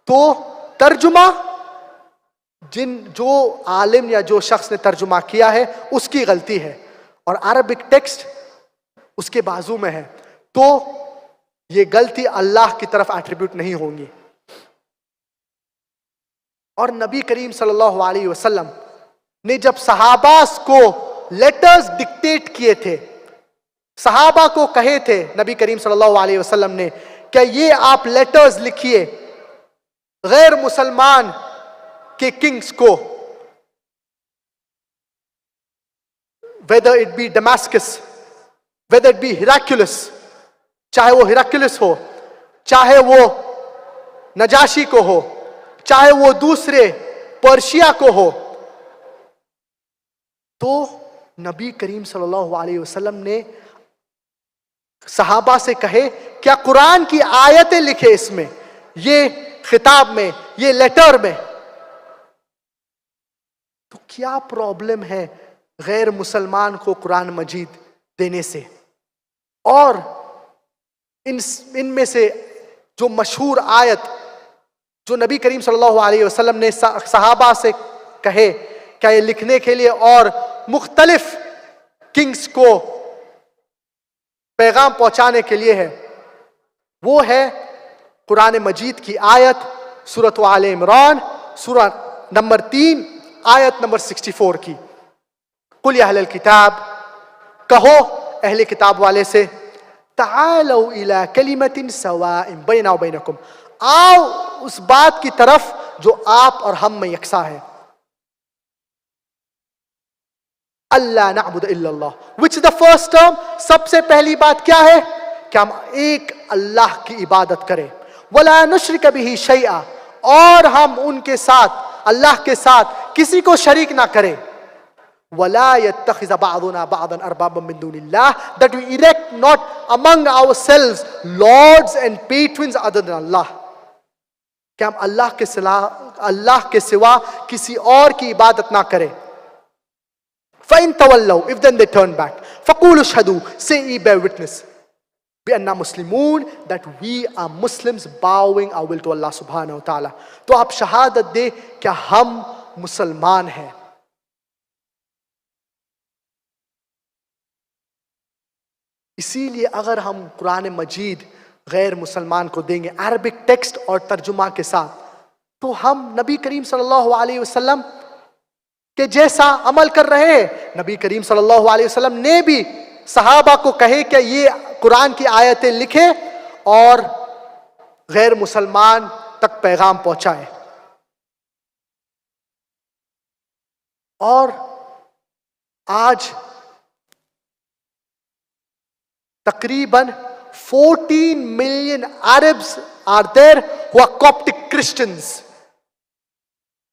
تو ترجمہ جو عالم یا جو شخص نے ترجمہ کیا ہے اس کی غلطی ہے، اور عربک ٹیکسٹ اس کے بازو میں ہے، تو یہ غلطی اللہ کی طرف ایٹریبیوٹ نہیں ہوں گی. اور نبی کریم صلی اللہ علیہ وسلم نے جب صحابہ کو لیٹرز ڈکٹیٹ کیے تھے، صحابہ کو کہے تھے نبی کریم صلی اللہ علیہ وسلم نے کہ یہ آپ لیٹرز لکھیے غیر مسلمان کے کنگز کو، whether it be Damascus, whether it be Heraclius، چاہے وہ ہیراکلس ہو، چاہے وہ نجاشی کو ہو، چاہے وہ دوسرے پرشیا کو ہو، تو نبی کریم صلی اللہ علیہ وسلم نے صحابہ سے کہے کیا قرآن کی آیتیں لکھے اس میں، یہ خطاب میں، یہ لیٹر میں. تو کیا پرابلم ہے غیر مسلمان کو قرآن مجید دینے سے؟ اور ان میں سے جو مشہور آیت جو نبی کریم صلی اللہ علیہ وسلم نے صحابہ سے کہے کیا یہ لکھنے کے لیے اور مختلف کنگز کو پیغام پہنچانے کے لیے ہے، وہ ہے قرآن مجید کی آیت سورۃ آل عمران سورہ نمبر 3 آیت نمبر 64 کی. قل یا اہل الکتاب، کہو اہل کتاب والے سے، تعالوا الی کلمۃ سواء بیننا وبینکم، آؤ اس بات کی طرف جو آپ اور ہم میں یکساں ہے. اللہ نعبد الا اللہ، which is the first term، سب سے پہلی بات کیا ہے کہ ہم ایک اللہ کی عبادت کریں. ولا نشرک بہ شیئا، اور ہم ان کے ساتھ اللہ کے ساتھ کسی کو شریک نہ کریں. ولا يتخذ بعضنا بعضا اربابا من دون اللہ، that we erect not among ourselves lords and patrons other than Allah، کہ ہم اللہ کے سوا کسی اور کی عبادت نہ کریں. فَإِن تَوَلَّوْا, if then they turn back, فَقُولُوا اشْهَدُوا, say ye bear witness, بِأَنَّا مُسْلِمُونَ, that we are Muslims bowing our will to Allah subhanahu wa ta'ala. تو آپ شہادت دے کہ ہم مسلمان ہیں. اسی لیے اگر ہم قرآن مجید غیر مسلمان کو دیں گے عربک ٹیکسٹ اور ترجمہ کے ساتھ, تو ہم نبی کریم صلی اللہ علیہ وسلم کہ جیسا عمل کر رہے ہیں, نبی کریم صلی اللہ علیہ وسلم نے بھی صحابہ کو کہے کہ یہ قرآن کی آیتیں لکھے اور غیر مسلمان تک پیغام پہنچائے. اور آج تقریباً 14 million Arabs are there who are Coptic Christians.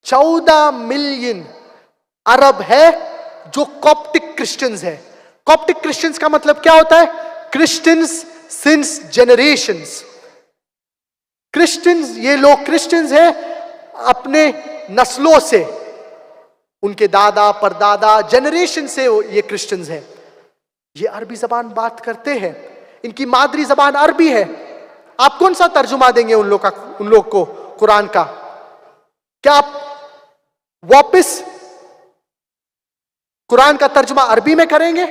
14 million عرب ہے جو کاپٹک کرسچنز ہے. کاپٹک کرسچنز کا مطلب کیا ہوتا ہے؟ Christians since generations. کرسچنز, یہ لوگ کرسچنز ہیں اپنے نسلوں سے, ان کے دادا پردادا جنریشن سے یہ کرسچنز ہیں. یہ عربی زبان بات کرتے ہیں, ان کی مادری زبان عربی ہے. آپ کون سا ترجمہ دیں گے ان لوگ کو قرآن کا؟ کیا آپ واپس قرآن کا ترجمہ عربی میں کریں گے؟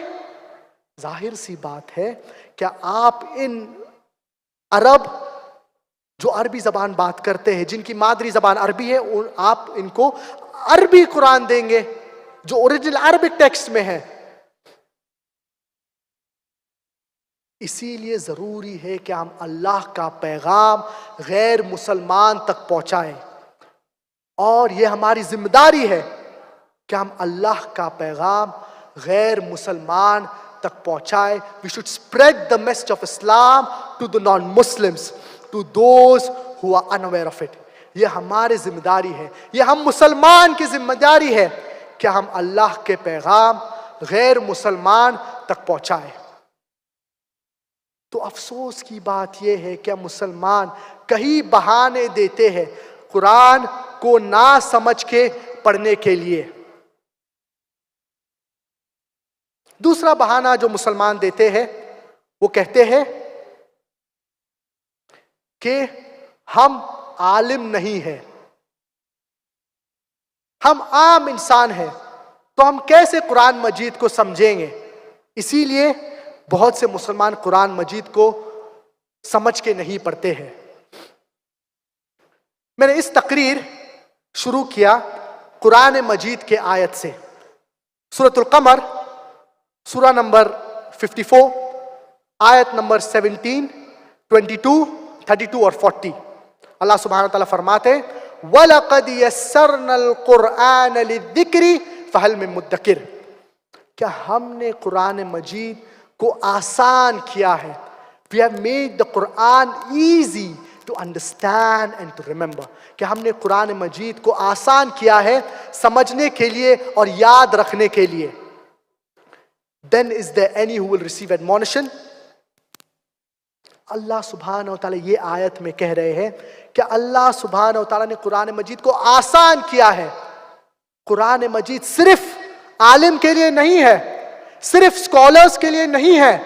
ظاہر سی بات ہے کہ آپ ان عرب جو عربی زبان بات کرتے ہیں, جن کی مادری زبان عربی ہے, آپ ان کو عربی قرآن دیں گے جو اوریجنل عربک ٹیکسٹ میں ہے. اسی لیے ضروری ہے کہ ہم اللہ کا پیغام غیر مسلمان تک پہنچائیں, اور یہ ہماری ذمہ داری ہے کہ ہم اللہ کا پیغام غیر مسلمان تک پہنچائے. We should spread the message of Islam to the non-Muslims, to those who are unaware of it. یہ ہماری ذمہ داری ہے, یہ ہم مسلمان کی ذمہ داری ہے کہ ہم اللہ کے پیغام غیر مسلمان تک پہنچائے. تو افسوس کی بات یہ ہے کہ مسلمان کئی بہانے دیتے ہیں قرآن کو نہ سمجھ کے پڑھنے کے لیے. دوسرا بہانہ جو مسلمان دیتے ہیں وہ کہتے ہیں کہ ہم عالم نہیں ہیں, ہم عام انسان ہیں, تو ہم کیسے قرآن مجید کو سمجھیں گے. اسی لیے بہت سے مسلمان قرآن مجید کو سمجھ کے نہیں پڑھتے ہیں. میں نے اس تقریر شروع کیا قرآن مجید کے آیت سے. سورۃ القمر سورہ نمبر 54 آیت نمبر 17, 22, 32 اور 40. اللہ سبحانہ وتعالیٰ فرماتے ہیں وَلَقَدْ يَسَّرْنَا الْقُرْآنَ لِلذِّكْرِ فَهَلْ مِن مُدَّكِرٍ, کیا ہم نے قرآن مجید کو آسان کیا ہے. We have made the Quran easy to understand and to remember, کہ ہم نے قرآن مجید کو آسان کیا ہے سمجھنے کے لیے اور یاد رکھنے کے لیے. Then is there any who will receive admonition? اللہ سبحانہ وتعالی یہ آیت میں کہہ رہے ہیں کہ اللہ سبحانہ وتعالی نے قرآن مجید کو آسان کیا ہے. قرآن مجید صرف عالم کے لیے نہیں ہے, صرف اسکالرز کے لیے نہیں ہے.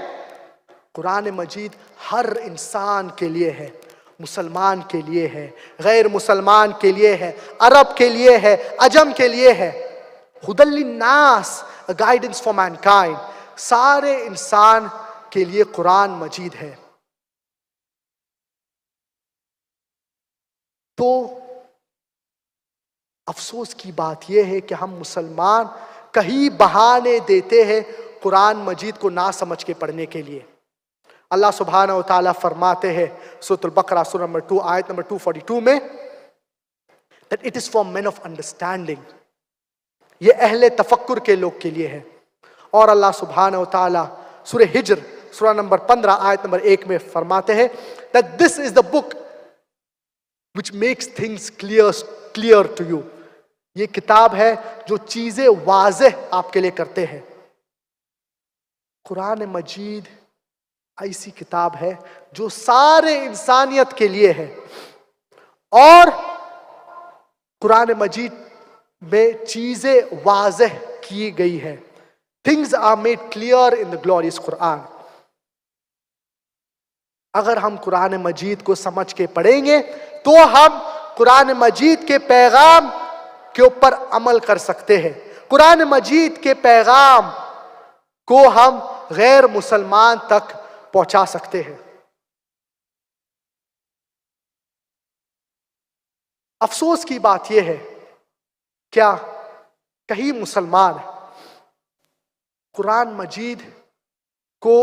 قرآن مجید ہر انسان کے لیے ہے, مسلمان کے لیے ہے, غیر مسلمان کے لیے ہے, عرب کے لیے ہے, عجم کے لیے ہے. ہدی للناس, a guidance for mankind. سارے انسان کے لیے قرآن مجید ہے. تو افسوس کی بات یہ ہے کہ ہم مسلمان کئی بہانے دیتے ہیں قرآن مجید کو نہ سمجھ کے پڑھنے کے لیے. اللہ سبحانہ و تعالیٰ فرماتے ہیں سورۃ البقرہ سورہ نمبر 2 آیت نمبر 242 میں that it is for men of understanding. یہ اہل تفکر کے لوگ کے لیے ہے. اور اللہ سبحانہ و تعالیٰ سورہ ہجر سورہ نمبر 15 آیت نمبر 1 میں فرماتے ہیں that this is the book which makes things clear to you. یہ کتاب ہے جو چیزیں واضح آپ کے لیے کرتے ہیں. قرآن مجید ایسی کتاب ہے جو سارے انسانیت کے لیے ہے, اور قرآن مجید میں چیزیں واضح کی گئی ہے. Things are made clear in the glorious Quran. اگر ہم قرآن مجید کو سمجھ کے پڑھیں گے تو ہم قرآن مجید کے پیغام کے اوپر عمل کر سکتے ہیں. قرآن مجید کے پیغام کو ہم غیر مسلمان تک پہنچا سکتے ہیں. افسوس کی بات یہ ہے کیا کئی مسلمان قرآن مجید کو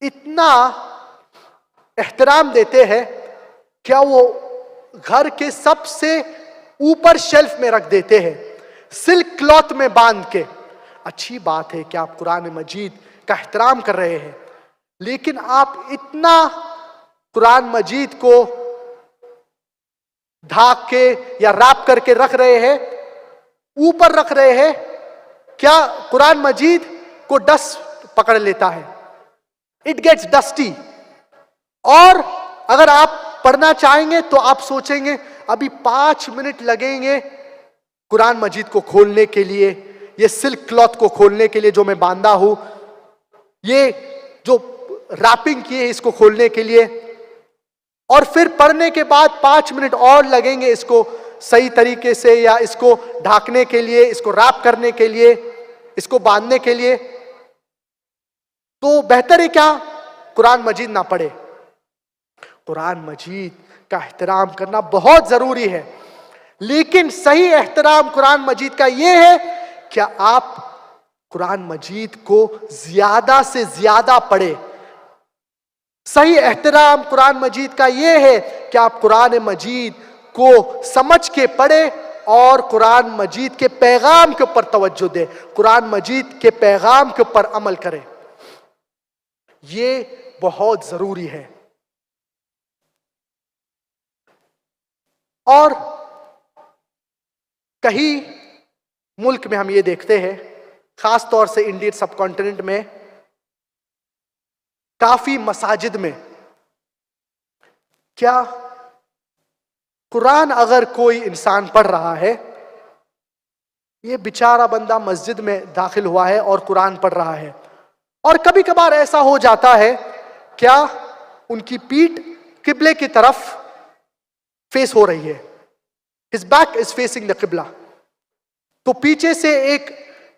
اتنا احترام دیتے ہیں کیا وہ گھر کے سب سے اوپر شیلف میں رکھ دیتے ہیں, سلک کلوتھ میں باندھ کے. اچھی بات ہے کہ آپ قرآن مجید کا احترام کر رہے ہیں, لیکن آپ اتنا قرآن مجید کو ڈھانک کے یا ریپ کر کے رکھ رہے ہیں, اوپر رکھ رہے ہیں, کیا قرآن مجید کو ڈسٹ پکڑ لیتا ہے؟ It gets dusty. اور اگر آپ پڑھنا چاہیں گے تو آپ سوچیں گے ابھی 5 منٹ لگیں گے قرآن مجید کو کھولنے کے لیے, یہ سلک کلوتھ کو کھولنے کے لیے جو میں باندھا ہوں, یہ جو ریپنگ کی ہے اس کو کھولنے کے لیے, اور پھر پڑھنے کے بعد 5 منٹ اور لگیں گے اس کو صحیح طریقے سے یا اس کو ڈھانکنے کے لیے, اس کو ریپ کرنے کے لیے, اس کو باندھنے کے لیے. تو بہتر ہے کیا قرآن مجید نہ پڑھے. قرآن مجید کا احترام کرنا بہت ضروری ہے, لیکن صحیح احترام قرآن مجید کا یہ ہے کہ آپ قرآن مجید کو زیادہ سے زیادہ پڑھیں. صحیح احترام قرآن مجید کا یہ ہے کہ آپ قرآن مجید کو سمجھ کے پڑھیں اور قرآن مجید کے پیغام کے اوپر توجہ دیں, قرآن مجید کے پیغام کے اوپر عمل کریں. یہ بہت ضروری ہے. اور کہیں ملک میں ہم یہ دیکھتے ہیں, خاص طور سے انڈین سب کانٹیننٹ میں, کافی مساجد میں کیا قرآن اگر کوئی انسان پڑھ رہا ہے, یہ بیچارہ بندہ مسجد میں داخل ہوا ہے اور قرآن پڑھ رہا ہے, اور کبھی کبھار ایسا ہو جاتا ہے کیا ان کی پیٹھ قبلے کی طرف فیس ہو رہی ہے, his back is facing the قبلہ, تو پیچھے سے ایک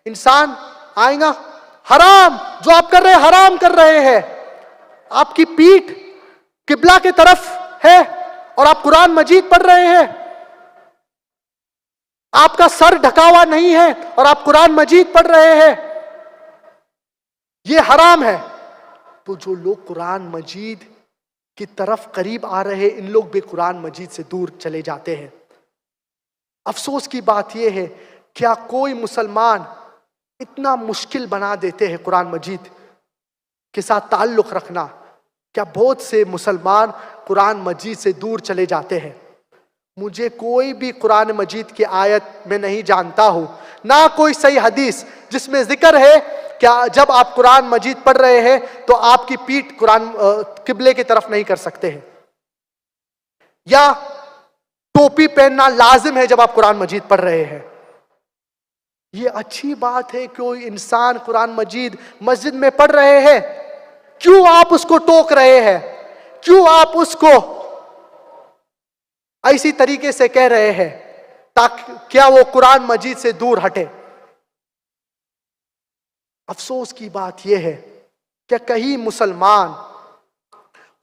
انسان آئے گا, حرام, جو آپ کر رہے ہیں حرام کر رہے ہیں, آپ کی پیٹھ قبلہ کی طرف ہے اور آپ قرآن مجید پڑھ رہے ہیں, آپ کا سر ڈھکا ہوا نہیں ہے اور آپ قرآن مجید پڑھ رہے ہیں, یہ حرام ہے. تو جو لوگ قرآن مجید کی طرف قریب آ رہے ہیں, ان لوگ بھی قرآن مجید سے دور چلے جاتے ہیں. افسوس کی بات یہ ہے کیا کوئی مسلمان اتنا مشکل بنا دیتے ہیں قرآن مجید کے ساتھ تعلق رکھنا, کیا بہت سے مسلمان قرآن مجید سے دور چلے جاتے ہیں. مجھے کوئی بھی قرآن مجید کی آیت میں نہیں جانتا ہوں, نہ کوئی صحیح حدیث جس میں ذکر ہے کہ جب آپ قرآن مجید پڑھ رہے ہیں تو آپ کی پیٹھ قبلے کی طرف نہیں کر سکتے ہیں, یا ٹوپی پہننا لازم ہے جب آپ قرآن مجید پڑھ رہے ہیں. یہ اچھی بات ہے کوئی انسان قرآن مجید مسجد میں پڑھ رہے ہیں, کیوں آپ اس کو ٹوک رہے ہیں, کیوں آپ اس کو ایسی طریقے سے کہہ رہے ہیں تاکہ کیا وہ قرآن مجید سے دور ہٹے. افسوس کی بات یہ ہے کہ کئی مسلمان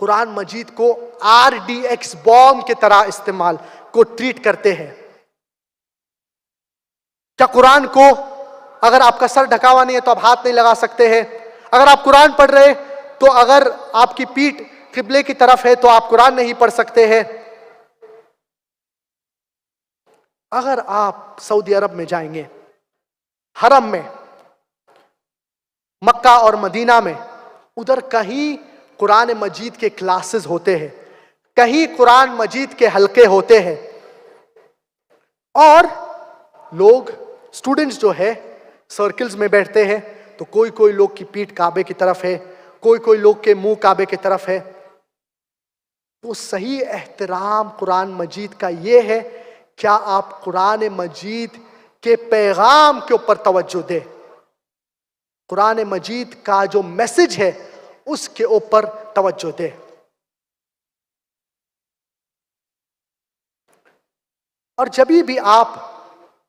قرآن مجید کو RDX بوم کی طرح استعمال کو ٹریٹ کرتے ہیں. کیا قرآن کو اگر آپ کا سر ڈھکا ہوا نہیں ہے تو آپ ہاتھ نہیں لگا سکتے ہیں, اگر آپ قرآن پڑھ رہے تو اگر آپ کی پیٹھ قبلے کی طرف ہے تو آپ قرآن نہیں پڑھ سکتے ہیں. اگر آپ سعودی عرب میں جائیں گے, حرم میں, مکہ اور مدینہ میں, ادھر کہیں قرآن مجید کے کلاسز ہوتے ہیں, کہیں قرآن مجید کے حلقے ہوتے ہیں, اور لوگ اسٹوڈنٹس جو ہے سرکلز میں بیٹھتے ہیں, تو کوئی لوگ کی پیٹھ کعبے کی طرف ہے, کوئی لوگ کے منہ کعبے کی طرف ہے. تو صحیح احترام قرآن مجید کا یہ ہے کیا آپ قرآن مجید کے پیغام کے اوپر توجہ دیں, قرآن مجید کا جو میسج ہے اس کے اوپر توجہ دے. اور جب بھی آپ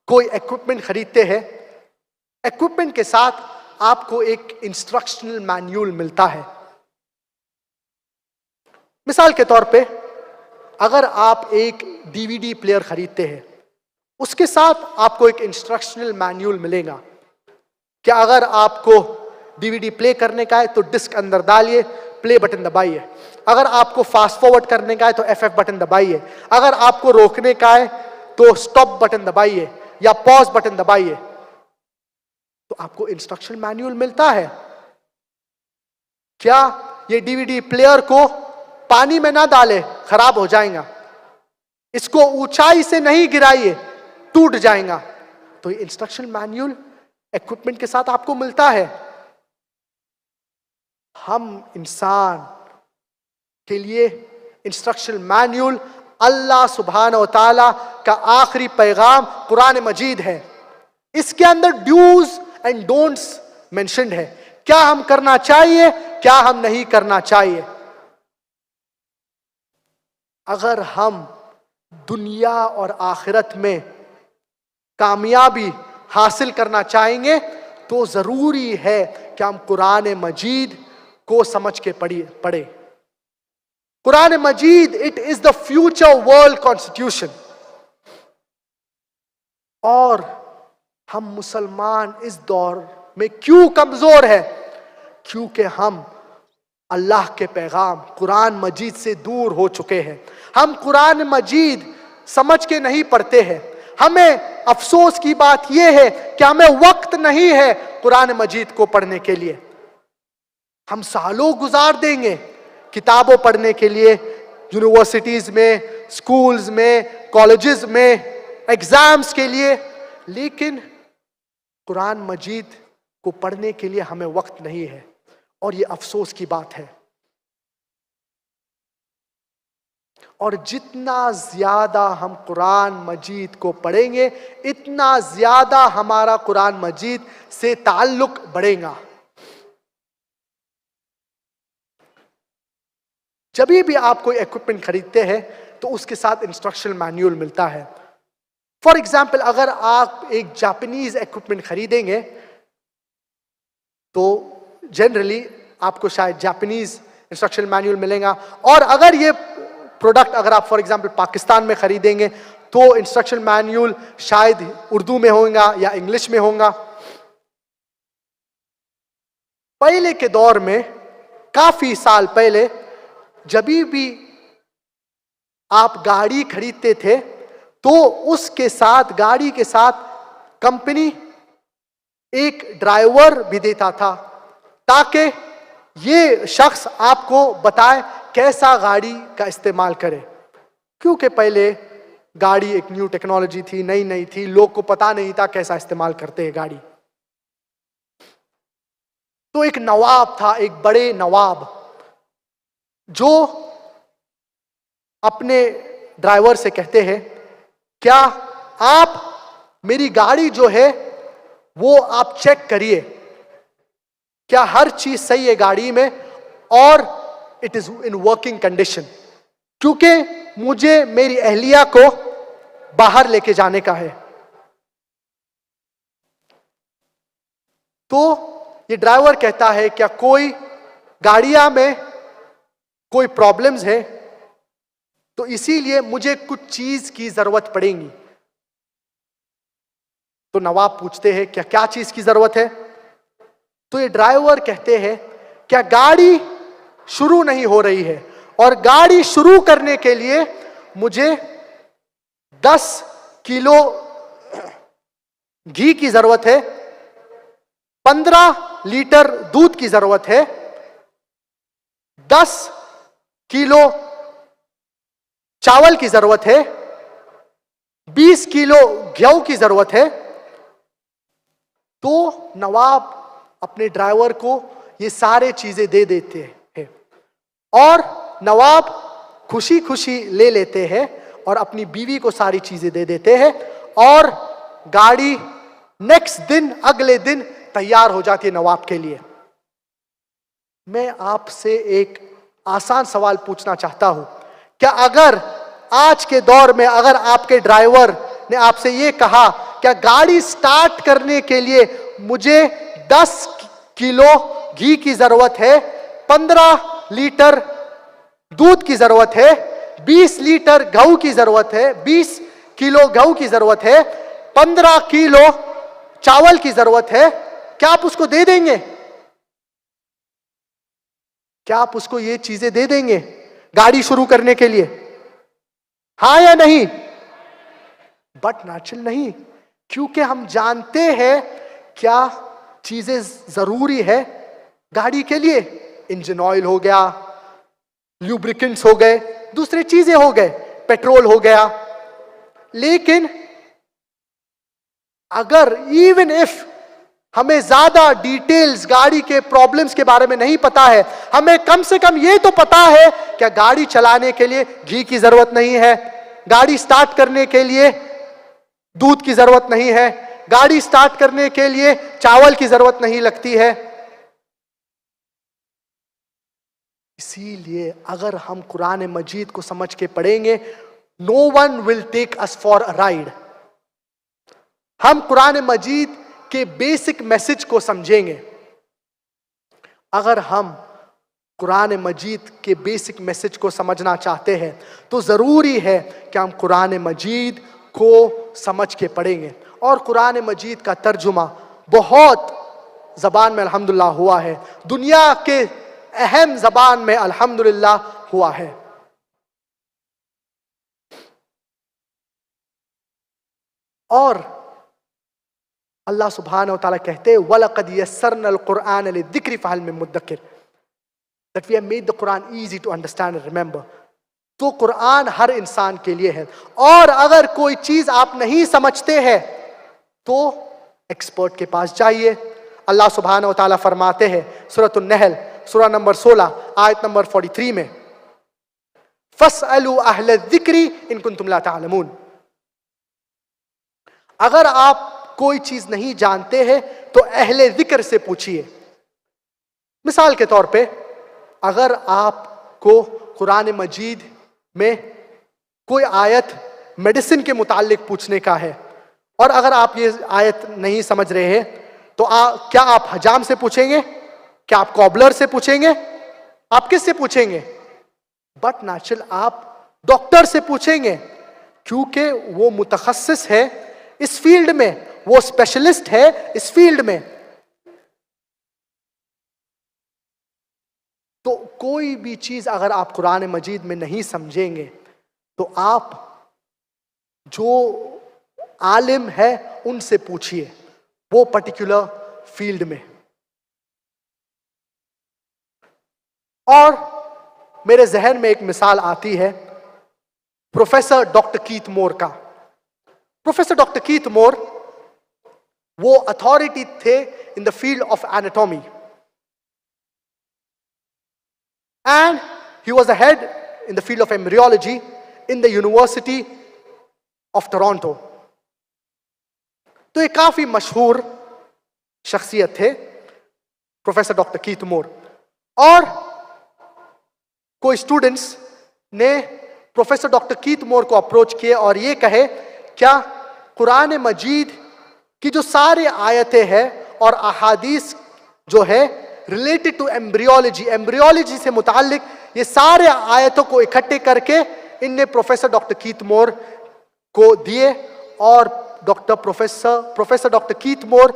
کوئی ایکوپمنٹ خریدتے ہیں، ایکوپمنٹ کے ساتھ آپ کو ایک انسٹرکشنل مینیول ملتا ہے. مثال کے طور پہ اگر آپ ایک ڈی وی ڈی پلیئر خریدتے ہیں، اس کے ساتھ آپ کو ایک انسٹرکشنل مینیول ملے گا کہ اگر آپ کو ڈی وی ڈی پلے کرنے کا ہے تو ڈسک اندر ڈالیے، پلے بٹن دبائیے. اگر آپ کو فاسٹ فارورڈ کرنے کا ہے تو ایف بٹن دبائیے. اگر آپ کو روکنے کا ہے تو سٹاپ بٹن دبائیے یا پاز بٹن دبائیے. تو آپ کو انسٹرکشن مینیول ملتا ہے. کیا یہ ڈی وی ڈی پلیئر کو پانی میں نہ ڈالے، خراب ہو جائے گا. اس کو اونچائی سے نہیں گرائیے، ٹوٹ جائے گا. تو یہ انسٹرکشن مینیول ایکوپمنٹ کے ساتھ آپ کو ملتا ہے. ہم انسان کے لیے انسٹرکشن مینیول اللہ سبحانہ و تعالی کا آخری پیغام قرآن مجید ہے. اس کے اندر ڈوز اینڈ ڈونٹس مینشنڈ ہے. کیا ہم کرنا چاہیے، کیا ہم نہیں کرنا چاہیے. اگر ہم دنیا اور آخرت میں کامیابی حاصل کرنا چاہیں گے تو ضروری ہے کہ ہم قرآن مجید کو سمجھ کے پڑھیں. قرآن مجید it is the future world constitution. اور ہم مسلمان اس دور میں کیوں کمزور ہے؟ کیونکہ ہم اللہ کے پیغام قرآن مجید سے دور ہو چکے ہیں. ہم قرآن مجید سمجھ کے نہیں پڑھتے ہیں. ہمیں افسوس کی بات یہ ہے کہ ہمیں وقت نہیں ہے قرآن مجید کو پڑھنے کے لیے. ہم سالوں گزار دیں گے کتابوں پڑھنے کے لیے، یونیورسٹیز میں، سکولز میں، کالجز میں، ایگزامز کے لیے، لیکن قرآن مجید کو پڑھنے کے لیے ہمیں وقت نہیں ہے. اور یہ افسوس کی بات ہے. اور جتنا زیادہ ہم قرآن مجید کو پڑھیں گے اتنا زیادہ ہمارا قرآن مجید سے تعلق بڑھے گا. جب بھی آپ کوئی ایکوپمنٹ خریدتے ہیں تو اس کے ساتھ انسٹرکشن مینیول ملتا ہے. فار ایگزامپل اگر آپ ایک جاپنیز ایکوپمنٹ خریدیں گے تو جنرلی آپ کو شاید جاپنیز انسٹرکشن مینیول ملے گا. اور اگر یہ پروڈکٹ اگر آپ فار ایگزامپل پاکستان میں خریدیں گے تو انسٹرکشن مینیول شاید اردو میں ہوگا یا انگلش میں ہوگا. پہلے کے دور میں، کافی سال پہلے، جب بھی آپ گاڑی خریدتے تھے تو اس کے ساتھ، گاڑی کے ساتھ کمپنی ایک ڈرائیور بھی دیتا تھا تاکہ یہ شخص آپ کو بتائے کیسا گاڑی کا استعمال کرے. کیونکہ پہلے گاڑی ایک نیو ٹیکنالوجی تھی، نئی تھی، لوگ کو پتا نہیں تھا کیسا استعمال کرتے ہیں گاڑی. تو ایک نواب تھا، ایک بڑے نواب، جو اپنے ڈرائیور سے کہتے ہیں کیا آپ میری گاڑی جو ہے وہ آپ چیک کریے، کیا ہر چیز صحیح ہے گاڑی میں اور it is in working condition, کیونکہ مجھے میری اہلیہ کو باہر لے کے جانے کا ہے. تو یہ ڈرائیور کہتا ہے کیا کوئی گاڑیاں میں کوئی پرابلمز ہے تو اسی لیے مجھے کچھ چیز کی ضرورت پڑے گی. تو نواب پوچھتے ہیں کیا چیز کی ضرورت ہے؟ تو یہ ڈرائیور کہتے ہیں کیا گاڑی شروع نہیں ہو رہی ہے اور گاڑی شروع کرنے کے لیے مجھے 10 کلو گھی کی ضرورت ہے، 15 لیٹر دودھ کی ضرورت ہے، 10 کلو چاول کی ضرورت ہے، 20 کلو گیہوں کی ضرورت ہے. تو نواب اپنے ڈرائیور کو یہ سارے چیزیں دے دیتے ہیں اور نواب خوشی خوشی لے لیتے ہیں اور اپنی بیوی کو ساری چیزیں دے دیتے ہیں اور گاڑی نیکسٹ دن، اگلے دن تیار ہو جاتی ہے نواب کے لیے. میں آپ سے ایک آسان سوال پوچھنا چاہتا ہوں. کیا اگر آج کے دور میں اگر آپ کے ڈرائیور نے آپ سے یہ کہا کہ گاڑی سٹارٹ کرنے کے لیے مجھے 10 کلو گھی کی ضرورت ہے, 15 لیٹر دودھ کی ضرورت ہے, 20 لیٹر گھؤ کی ضرورت ہے, 20 کلو گھؤ کی ضرورت ہے, 15 کلو چاول کی ضرورت ہے, کیا آپ اس کو دے دیں گے؟ کیا آپ اس کو یہ چیزیں دے دیں گے گاڑی شروع کرنے کے لیے؟ ہاں یا نہیں؟ بٹ نیچرل نہیں, کیونکہ ہم جانتے ہیں کیا چیزیں ضروری ہے گاڑی کے لیے. انجن آئل ہو گیا, لیوبریکنٹس ہو گئے, دوسری چیزیں ہو گئے, پیٹرول ہو گیا. لیکن اگر ایون اف ہمیں زیادہ ڈیٹیلز گاڑی کے پرابلمز کے بارے میں نہیں پتا ہے, ہمیں کم سے کم یہ تو پتا ہے کہ گاڑی چلانے کے لیے گھی کی ضرورت نہیں ہے, گاڑی سٹارٹ کرنے کے لیے دودھ کی ضرورت نہیں ہے, گاڑی سٹارٹ کرنے کے لیے چاول کی ضرورت نہیں لگتی ہے. اسی لیے اگر ہم قرآن مجید کو سمجھ کے پڑھیں گے, no one will take us for a ride. ہم قرآن مجید کے بیسک میسج کو سمجھیں گے. اگر ہم قرآن مجید کے بیسک میسج کو سمجھنا چاہتے ہیں تو ضروری ہے کہ ہم قرآن مجید کو سمجھ کے پڑھیں گے. اور قرآن مجید کا ترجمہ بہت زبان میں الحمدللہ ہوا ہے, دنیا کے اہم زبان میں الحمدللہ ہوا ہے. اور اللہ سبحانہ و تعالیٰ کہتے ہیں وَلَقَدْ يَسَّرْنَا الْقُرْآنَ لِلذِّكْرِ فَهَلْ مِن مُدَّكِرٍ, that we have made the Quran easy to understand and remember. تو قرآن ہر انسان کے لیے ہے, اور اگر کوئی چیز آپ نہیں سمجھتے ہیں تو ایکسپرٹ کے پاس جائیے. اللہ سبحانہ و تعالیٰ فرماتے ہیں سورۃ النحل سورہ نمبر 16 آیت نمبر 43 میں فَاسْأَلُوا أَهْلَ الذِّكْرِ إِن كُنتُمْ لَا تَعْلَمُونَ. اگر آپ کوئی چیز نہیں جانتے ہیں تو اہل ذکر سے پوچھئے. مثال کے طور پہ اگر آپ کو قرآن مجید میں کوئی آیت میڈیسن کے متعلق پوچھنے کا ہے, اور اگر آپ یہ آیت نہیں سمجھ رہے ہیں تو کیا آپ حجام سے پوچھیں گے؟ کیا آپ کوبلر سے پوچھیں گے؟ آپ کس سے پوچھیں گے؟ بٹ نیچرل آپ ڈاکٹر سے پوچھیں گے, کیونکہ وہ متخصص ہے اس فیلڈ میں, وہ اسپیشلسٹ ہے اس فیلڈ میں. تو کوئی بھی چیز اگر آپ قرآن مجید میں نہیں سمجھیں گے تو آپ جو عالم ہے ان سے پوچھئے وہ پرٹیکولر فیلڈ میں. اور میرے ذہن میں ایک مثال آتی ہے پروفیسر ڈاکٹر کیتھ مور کا. پروفیسر ڈاکٹر کیتھ مور وہ اتھارٹی تھے in the field of anatomy, and he was the head in the field of embryology in the University of Toronto. تو یہ کافی مشہور شخصیت تھے پروفیسر ڈاکٹر کیتھ مور. اور کوئی اسٹوڈنٹس نے پروفیسر ڈاکٹر کیتھ مور کو اپروچ کیے اور یہ کہے کیا قرآن مجید کی جو سارے آیتیں ہیں اور احادیث جو ہے ریلیٹڈ ٹو ایمبریولوجی سے متعلق یہ سارے آیتوں کو اکٹھے کر کے ان نے پروفیسر ڈاکٹر کیتھ مور کو دیے, اور پروفیسر ڈاکٹر کیتھ مور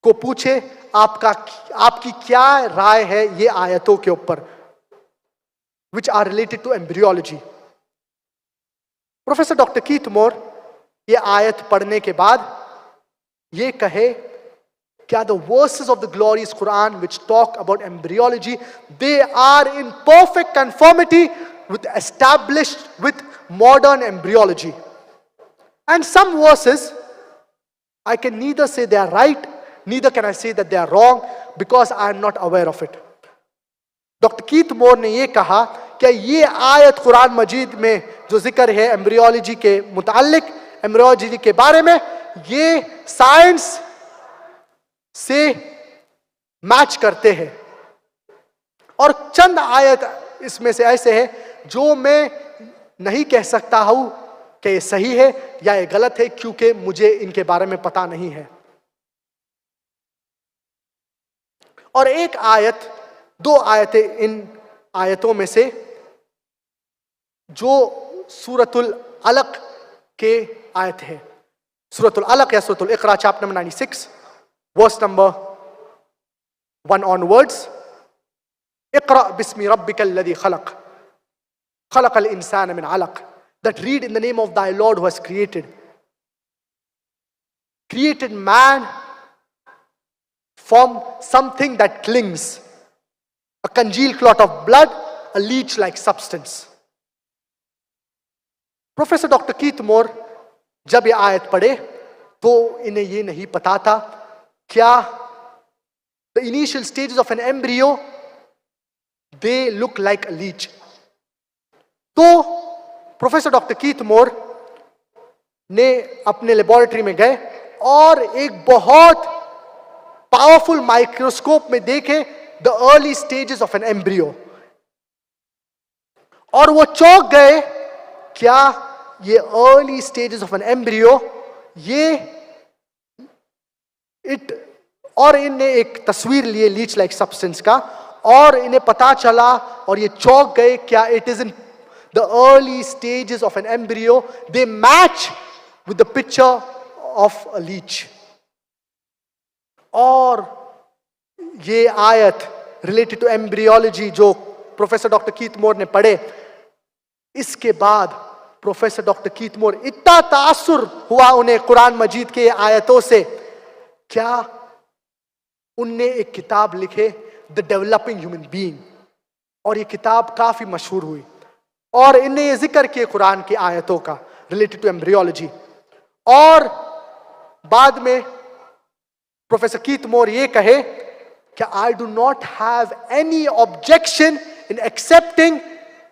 کو پوچھے آپ کی کیا رائے ہے یہ آیتوں کے اوپر which are related to embryology. Professor doctor Keith Moore یہ آیت پڑھنے کے بعد یہ کہے کیا the verses of the glorious Quran which talk about embryology, they are in perfect conformity with modern embryology. And some verses I can neither say they are right, neither can I say that they are wrong, because I am not aware of it. Doctor Keith Moore نے یہ کہا کہ یہ آیت قرآن مجید میں جو ذکر ہے ایمبریولوجی کے متعلق, ایمبریولوجی کے بارے میں, یہ سائنس سے میچ کرتے ہیں. اور چند آیت اس میں سے ایسے ہیں جو میں نہیں کہہ سکتا ہوں کہ یہ صحیح ہے یا یہ غلط ہے، کیونکہ مجھے ان کے بارے میں پتہ نہیں ہے. اور ایک آیت، دو آیتیں ان آیتوں میں سے جو سورۃ العلق کے آیت ہے. سورۃ العلق یا سورۃ الاقراء chapter number 96 verse number 1 onwards. اقرأ بسم ربک الذی خلق خلق الانسان من علق. That read in the name of thy Lord who has created man from something that clings, a congealed clot of blood, a leech-like substance. Professor doctor Keith Moore جب یہ آیت پڑھے تو انہیں یہ نہیں پتا تھا کیا the initial stages of an embryo they look like a leech. تو پروفیسر ڈاکٹر کیت مور نے اپنے لیبورٹری میں گئے اور ایک بہت پاورفل مائکروسکوپ میں دیکھے the early stages of an embryo. اور وہ چونک گئے کیا یہ early stages of an embryo یہ اور ان نے ایک تصویر لیے لیچ لائک سبسٹنس کا اور انہیں پتا چلا اور یہ چونک گئے کیا it is in the early stages of an embryo they match with the picture of a leech. اور یہ آیت ریلیٹڈ ٹو ایمبریولوجی جو پروفیسر ڈاکٹر کیت مور نے پڑھے، اس کے بعد پروفیسر ڈاکٹر کیت مور اتنا تاثر ہوا انہیں قرآن مجید کے آیتوں سے، کیا ان نے ایک کتاب لکھے دا ڈیولپنگ ہیومن بینگ، اور یہ کتاب کافی مشہور ہوئی اور ان نے یہ ذکر کیے قرآن کی آیتوں کا ریلیٹڈ ٹو ایمبریولوجی. اور بعد میں پروفیسر کیت مور یہ کہے کہ I do not have any objection in accepting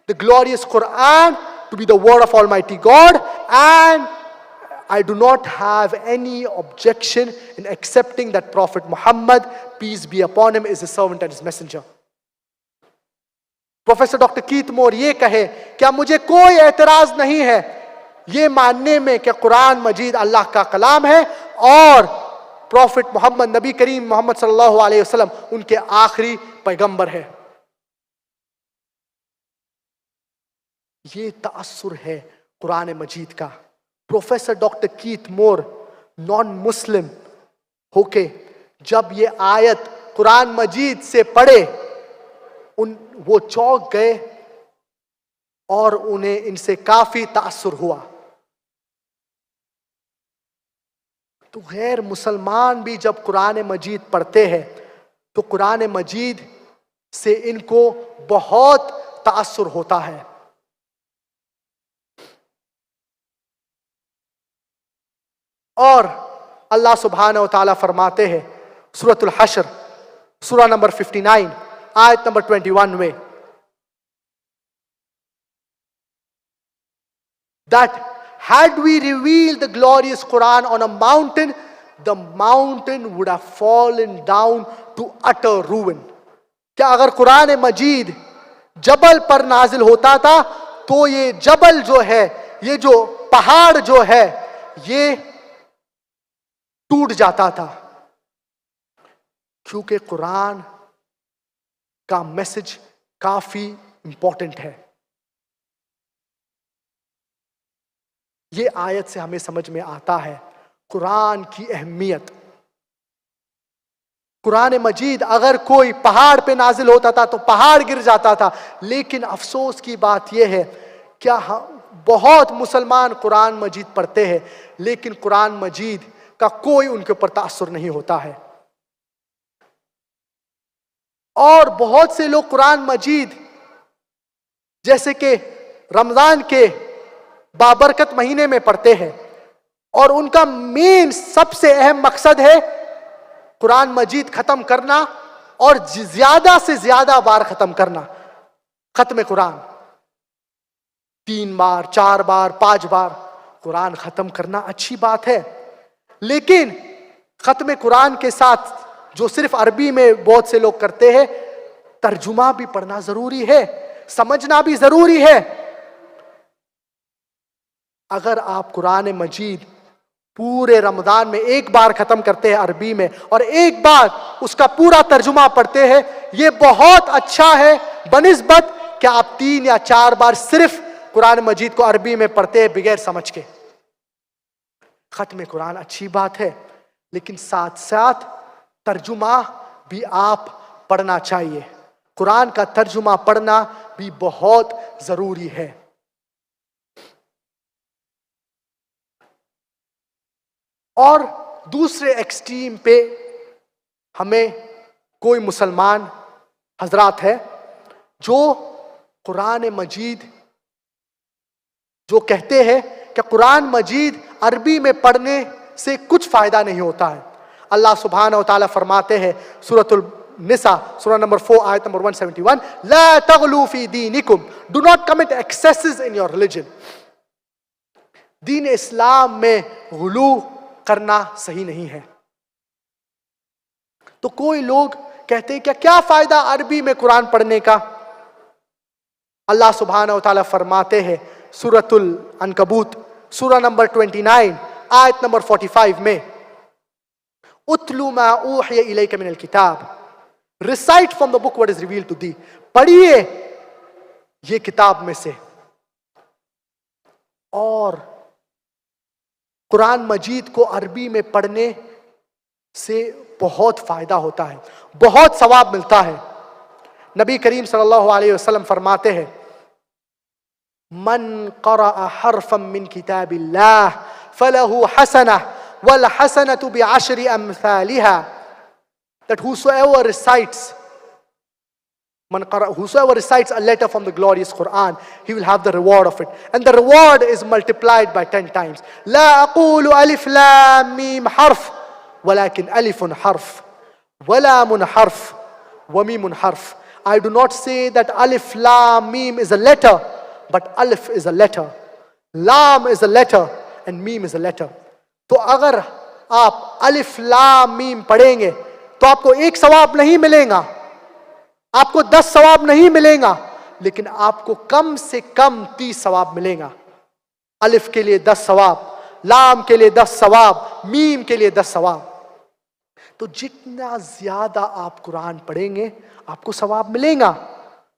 the glorious Quran to be the word of Almighty God, and I do not have any objection in accepting that Prophet Muhammad, peace be upon him, is his servant and his messenger. Professor doctor Keith Moore یہ کہے کیا مجھے کوئی اعتراض نہیں ہے یہ ماننے میں کہ قرآن مجید اللہ کا کلام ہے اور پروفٹ محمد نبی کریم محمد صلی اللہ علیہ وسلم ان کے آخری پیغمبر ہے. یہ تأثر ہے قرآن مجید کا. پروفیسر ڈاکٹر کیت مور نان مسلم ہو کے جب یہ آیت قرآن مجید سے پڑھے وہ چونک گئے اور انہیں ان سے کافی تأثر ہوا. تو غیر مسلمان بھی جب قرآن مجید پڑھتے ہیں تو قرآن مجید سے ان کو بہت تأثر ہوتا ہے. اور اللہ سبحانہ و تعالیٰ فرماتے ہیں سورۃ الحشر سورہ نمبر 59 آیت نمبر 21 میں that had we revealed the glorious Quran on a mountain, the mountain would have fallen down to utter ruin. کیا اگر قرآن مجید جبل پر نازل ہوتا تھا تو یہ جبل جو ہے، یہ جو پہاڑ جو ہے، یہ ٹوٹ جاتا تھا، کیونکہ قرآن کا میسج کافی امپورٹنٹ ہے. یہ آیت سے ہمیں سمجھ میں آتا ہے قرآن کی اہمیت. قرآن مجید اگر کوئی پہاڑ پہ نازل ہوتا تھا تو پہاڑ گر جاتا تھا، لیکن افسوس کی بات یہ ہے کیا بہت مسلمان قرآن مجید پڑھتے ہیں لیکن قرآن مجید کا کوئی ان کے اوپر تأثر نہیں ہوتا ہے. اور بہت سے لوگ قرآن مجید جیسے کہ رمضان کے بابرکت مہینے میں پڑھتے ہیں اور ان کا مین سب سے اہم مقصد ہے قرآن مجید ختم کرنا اور زیادہ سے زیادہ بار ختم کرنا. ختم قرآن 3 بار 4 بار 5 بار قرآن ختم کرنا اچھی بات ہے، لیکن ختم قرآن کے ساتھ جو صرف عربی میں بہت سے لوگ کرتے ہیں، ترجمہ بھی پڑھنا ضروری ہے، سمجھنا بھی ضروری ہے۔ اگر آپ قرآن مجید پورے رمضان میں ایک بار ختم کرتے ہیں عربی میں اور ایک بار اس کا پورا ترجمہ پڑھتے ہیں، یہ بہت اچھا ہے بنسبت کہ آپ 3 یا 4 بار صرف قرآن مجید کو عربی میں پڑھتے ہیں بغیر سمجھ کے۔ ختم قرآن اچھی بات ہے، لیکن ساتھ ساتھ ترجمہ بھی آپ پڑھنا چاہیے۔ قرآن کا ترجمہ پڑھنا بھی بہت ضروری ہے۔ اور دوسرے ایکسٹریم پہ ہمیں کوئی مسلمان حضرات ہے جو قرآن مجید جو کہتے ہیں کہ قرآن مجید عربی میں پڑھنے سے کچھ فائدہ نہیں ہوتا ہے۔ اللہ سبحانہ و تعالیٰ فرماتے ہیں سورۃ النساء سورہ نمبر 4 آیت نمبر 171، لا تغلو فی دینکم، do not commit excesses in your religion. دین اسلام میں غلو کرنا صحیح نہیں ہے۔ تو کوئی لوگ کہتے ہیں کہ کیا فائدہ عربی میں قرآن پڑھنے کا؟ اللہ سبحانہ و تعالیٰ فرماتے ہیں سورۃ العنکبوت سورہ نمبر 29 آیت نمبر 45 میں، اتلو ما اوحی الیک من الکتاب، recite from the book what is revealed to thee, پڑھیے یہ کتاب میں سے۔ اور قرآن مجید کو عربی میں پڑھنے سے بہت فائدہ ہوتا ہے، بہت ثواب ملتا ہے۔ نبی کریم صلی اللہ علیہ وسلم فرماتے ہیں، من قرأ حرفا من کتاب اللہ فلہ حسنہ والحسنۃ بعشر امثالها، that whosoever recites a letter from the glorious Quran, he will have the reward of it, and the reward is multiplied by 10 times. لا أقول ألف لام ميم حرف ولكن ألف حرف ولام حرف وميم حرف. I do not say that alif lam mim is a letter, but alif is a letter, lam is a letter, and mim is a letter. تو اگر آپ الف لام میم پڑھیں گے تو آپ کو 1 ثواب نہیں ملے گا، آپ کو 10 ثواب نہیں ملے گا، لیکن آپ کو کم سے کم 30 ثواب ملے گا۔ الف کے لیے 10 ثواب، لام کے لیے 10 ثواب، میم کے لیے 10 ثواب۔ تو جتنا زیادہ آپ قرآن پڑھیں گے آپ کو ثواب ملے گا۔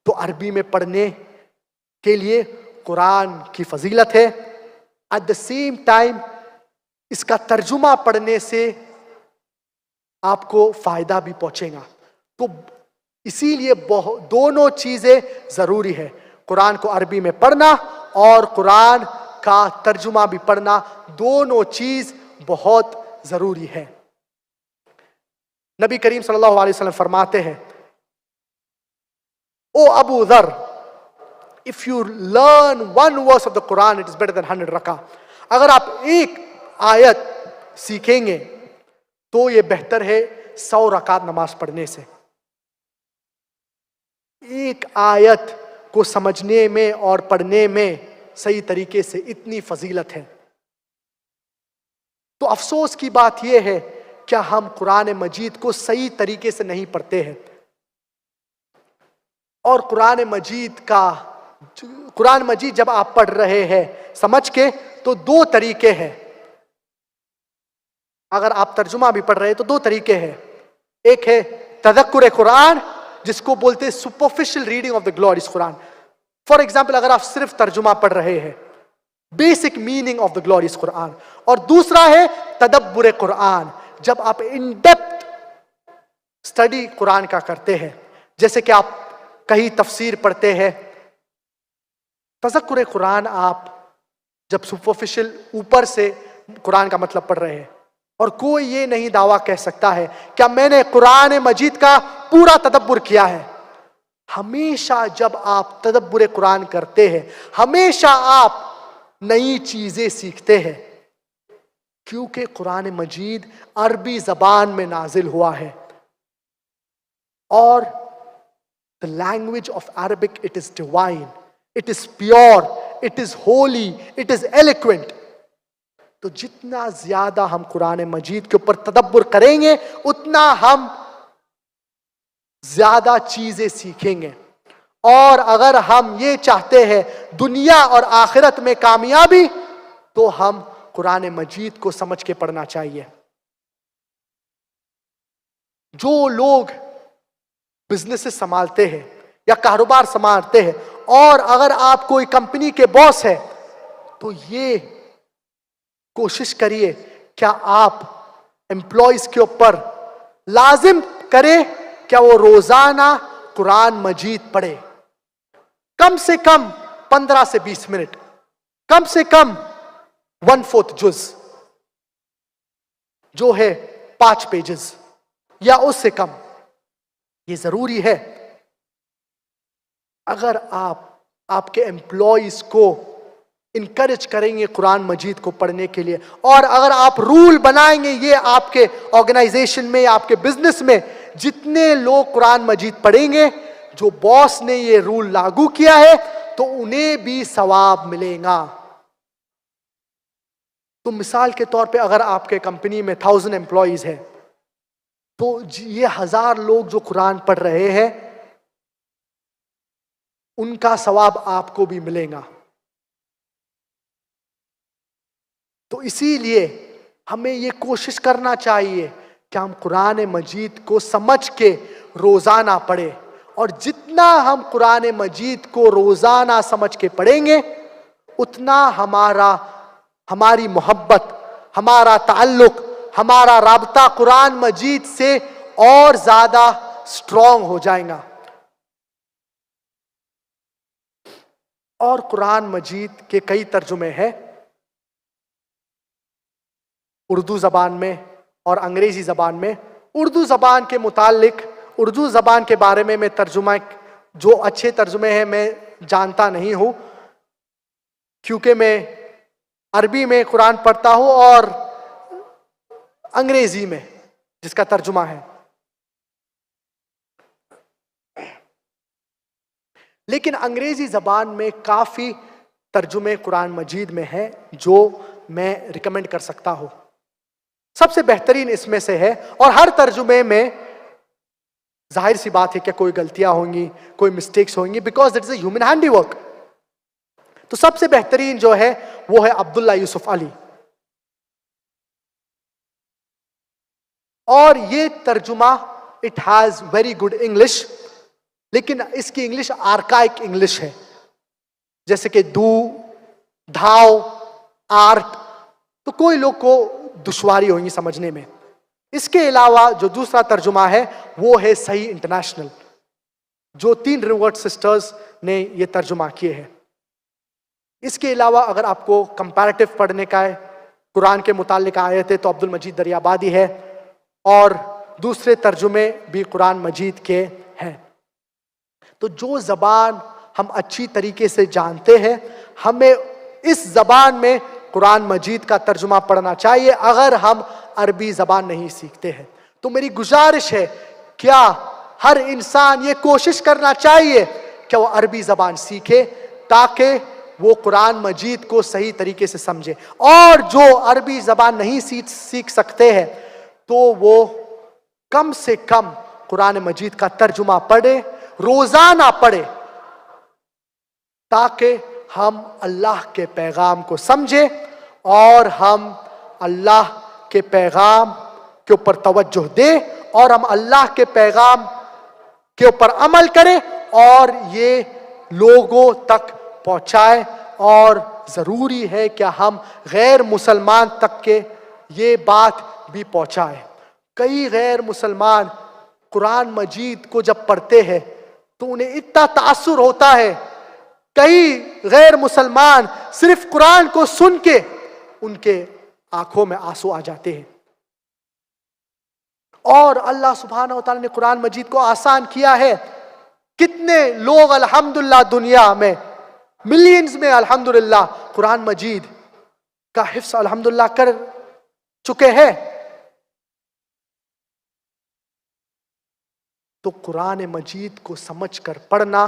تو عربی میں پڑھنے کے لیے قرآن کی فضیلت ہے، ایٹ دا سیم ٹائم اس کا ترجمہ پڑھنے سے آپ کو فائدہ بھی پہنچے گا۔ تو اسی لیے دونوں چیزیں ضروری ہے، قرآن کو عربی میں پڑھنا اور قرآن کا ترجمہ بھی پڑھنا، دونوں چیز بہت ضروری ہے۔ نبی کریم صلی اللہ علیہ وسلم فرماتے ہیں، او ابو ذر، if you learn one verse of the Quran it is better than 100 رکعہ۔ اگر آپ ایک آیت سیکھیں گے تو یہ بہتر ہے 100 رکعت نماز پڑھنے سے۔ ایک آیت کو سمجھنے میں اور پڑھنے میں صحیح طریقے سے اتنی فضیلت ہے۔ تو افسوس کی بات یہ ہے کہ ہم قرآن مجید کو صحیح طریقے سے نہیں پڑھتے ہیں۔ اور قرآن مجید جب آپ پڑھ رہے ہیں سمجھ کے تو 2 طریقے ہیں۔ اگر آپ ترجمہ بھی پڑھ رہے ہیں تو 2 طریقے ہیں، ایک ہے تذکر قرآن جس کو بولتے superficial reading of the glorious Quran. For example اگر آپ صرف ترجمہ پڑھ رہے ہیں، basic meaning of the glorious Quran, اور دوسرا ہے تدبر قرآن، جب آپ ان ڈیپتھ اسٹڈی قرآن کا کرتے ہیں، جیسے کہ آپ کہیں تفسیر پڑھتے ہیں۔ تذکر قرآن آپ جب سپرفیشل اوپر سے قرآن کا مطلب پڑھ رہے ہیں، اور کوئی یہ نہیں دعویٰ کہہ سکتا ہے کہ میں نے قرآن مجید کا پورا تدبر کیا ہے۔ ہمیشہ جب آپ تدبر قرآن کرتے ہیں ہمیشہ آپ نئی چیزیں سیکھتے ہیں، کیونکہ قرآن مجید عربی زبان میں نازل ہوا ہے، اور the language of Arabic, it is divine, it is pure, it is holy, it is eloquent. تو جتنا زیادہ ہم قرآن مجید کے اوپر تدبر کریں گے اتنا ہم زیادہ چیزیں سیکھیں گے. اور اگر ہم یہ چاہتے ہیں دنیا اور آخرت میں کامیابی، تو ہم قرآن مجید کو سمجھ کے پڑھنا چاہیے. جو لوگ بزنس سنبھالتے ہیں یا کاروبار سنبھالتے ہیں، اور اگر آپ کوئی کمپنی کے باس ہے، تو یہ کوشش کریے کیا آپ امپلائیز کے اوپر لازم کریں کیا وہ روزانہ قرآن مجید پڑھے. کم سے کم 15 سے 20 منٹ، کم سے کم 1/4 جز جو ہے 5 پیجز یا اس سے کم. یہ ضروری ہے. اگر آپ کے امپلائیز کو انکریج کریں گے قرآن مجید کو پڑھنے کے لیے، اور اگر آپ رول بنائیں گے یہ آپ کے آرگنائزیشن میں یا آپ کے بزنس میں، جتنے لوگ قرآن مجید پڑھیں گے، جو باس نے یہ رول لاگو کیا ہے، تو انہیں بھی ثواب ملے گا. تو مثال کے طور پہ اگر آپ کے کمپنی میں 1000 امپلائیز ہیں، تو یہ 1000 لوگ جو قرآن پڑھ رہے ہیں، ان کا ثواب آپ کو بھی ملے گا. تو اسی لیے ہمیں یہ کوشش کرنا چاہیے کہ ہم قرآن مجید کو سمجھ کے روزانہ پڑھیں. اور جتنا ہم قرآن مجید کو روزانہ سمجھ کے پڑھیں گے، اتنا ہماری محبت، ہمارا تعلق، ہمارا رابطہ قرآن مجید سے اور زیادہ سٹرونگ ہو جائے گا. اور قرآن مجید کے کئی ترجمے ہیں اردو زبان میں اور انگریزی زبان میں. اردو زبان کے متعلق، اردو زبان کے بارے میں ترجمہ جو اچھے ترجمے ہیں میں جانتا نہیں ہوں، کیونکہ میں عربی میں قرآن پڑھتا ہوں اور انگریزی میں جس کا ترجمہ ہے. لیکن انگریزی زبان میں کافی ترجمے قرآن مجید میں ہیں جو میں ریکمینڈ کر سکتا ہوں. سب سے بہترین اس میں سے ہے، اور ہر ترجمے میں ظاہر سی بات ہے کہ کوئی غلطیاں ہوں گی، کوئی مسٹیکس ہوں گی، because it is a human handy work. تو سب سے بہترین جو ہے وہ ہے عبداللہ یوسف علی. اور یہ ترجمہ it has very good English, لیکن اس کی انگلش آرکائک انگلش ہے، جیسے کہ دھاؤ، آرٹ. تو کوئی لوگ کو دشواری ہوگی سمجھنے میں. اس کے علاوہ جو دوسرا ترجمہ ہے وہ ہے صحیح انٹرنیشنل، جو 3 ریورٹ سسٹرز نے یہ ترجمہ کیے ہیں. اس کے علاوہ اگر آپ کو کمپیریٹو پڑھنے کا ہے، قرآن کے متعلق آیتیں، تو عبد المجید دریابادی ہے، اور دوسرے ترجمے بھی قرآن مجید کے ہیں. تو جو زبان ہم اچھی طریقے سے جانتے ہیں، ہمیں اس زبان میں قرآن مجید کا ترجمہ پڑھنا چاہیے. اگر ہم عربی زبان نہیں سیکھتے ہیں تو میری گزارش ہے کیا ہر انسان یہ کوشش کرنا چاہیے کہ وہ عربی زبان سیکھے تاکہ وہ قرآن مجید کو صحیح طریقے سے سمجھے. اور جو عربی زبان نہیں سیکھ سکتے ہیں تو وہ کم سے کم قرآن مجید کا ترجمہ پڑھے، روزانہ پڑھے، تاکہ ہم اللہ کے پیغام کو سمجھیں اور ہم اللہ کے پیغام کے اوپر توجہ دیں، اور ہم اللہ کے پیغام کے اوپر عمل کریں اور یہ لوگوں تک پہنچائے. اور ضروری ہے کہ ہم غیر مسلمان تک کے یہ بات بھی پہنچائے. کئی غیر مسلمان قرآن مجید کو جب پڑھتے ہیں تو انہیں اتنا تاثر ہوتا ہے، کئی غیر مسلمان صرف قرآن کو سن کے ان کے آنکھوں میں آنسو آ جاتے ہیں. اور اللہ سبحانہ و تعالیٰ نے قرآن مجید کو آسان کیا ہے. کتنے لوگ الحمدللہ دنیا میں ملینز میں الحمدللہ قرآن مجید کا حفظ الحمدللہ کر چکے ہیں. تو قرآن مجید کو سمجھ کر پڑھنا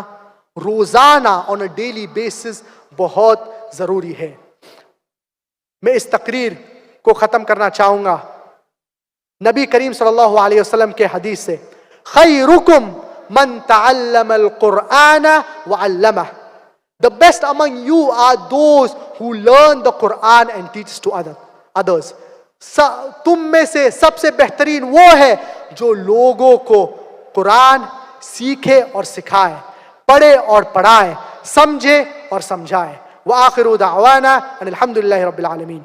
روزانہ آن اے ڈیلی بیسس بہت ضروری ہے. میں اس تقریر کو ختم کرنا چاہوں گا نبی کریم صلی اللہ علیہ وسلم کے حدیث سے. خیرکم من تعلم القرآن وعلمه. The best among you are those who learn the Quran and teach to others. تم میں سے سب سے بہترین وہ ہے جو لوگوں کو قرآن سیکھے اور سکھائے، پڑھے اور پڑھائے، سمجھے اور سمجھائے. وآخر دعوانا ان الحمد للہ رب العالمین.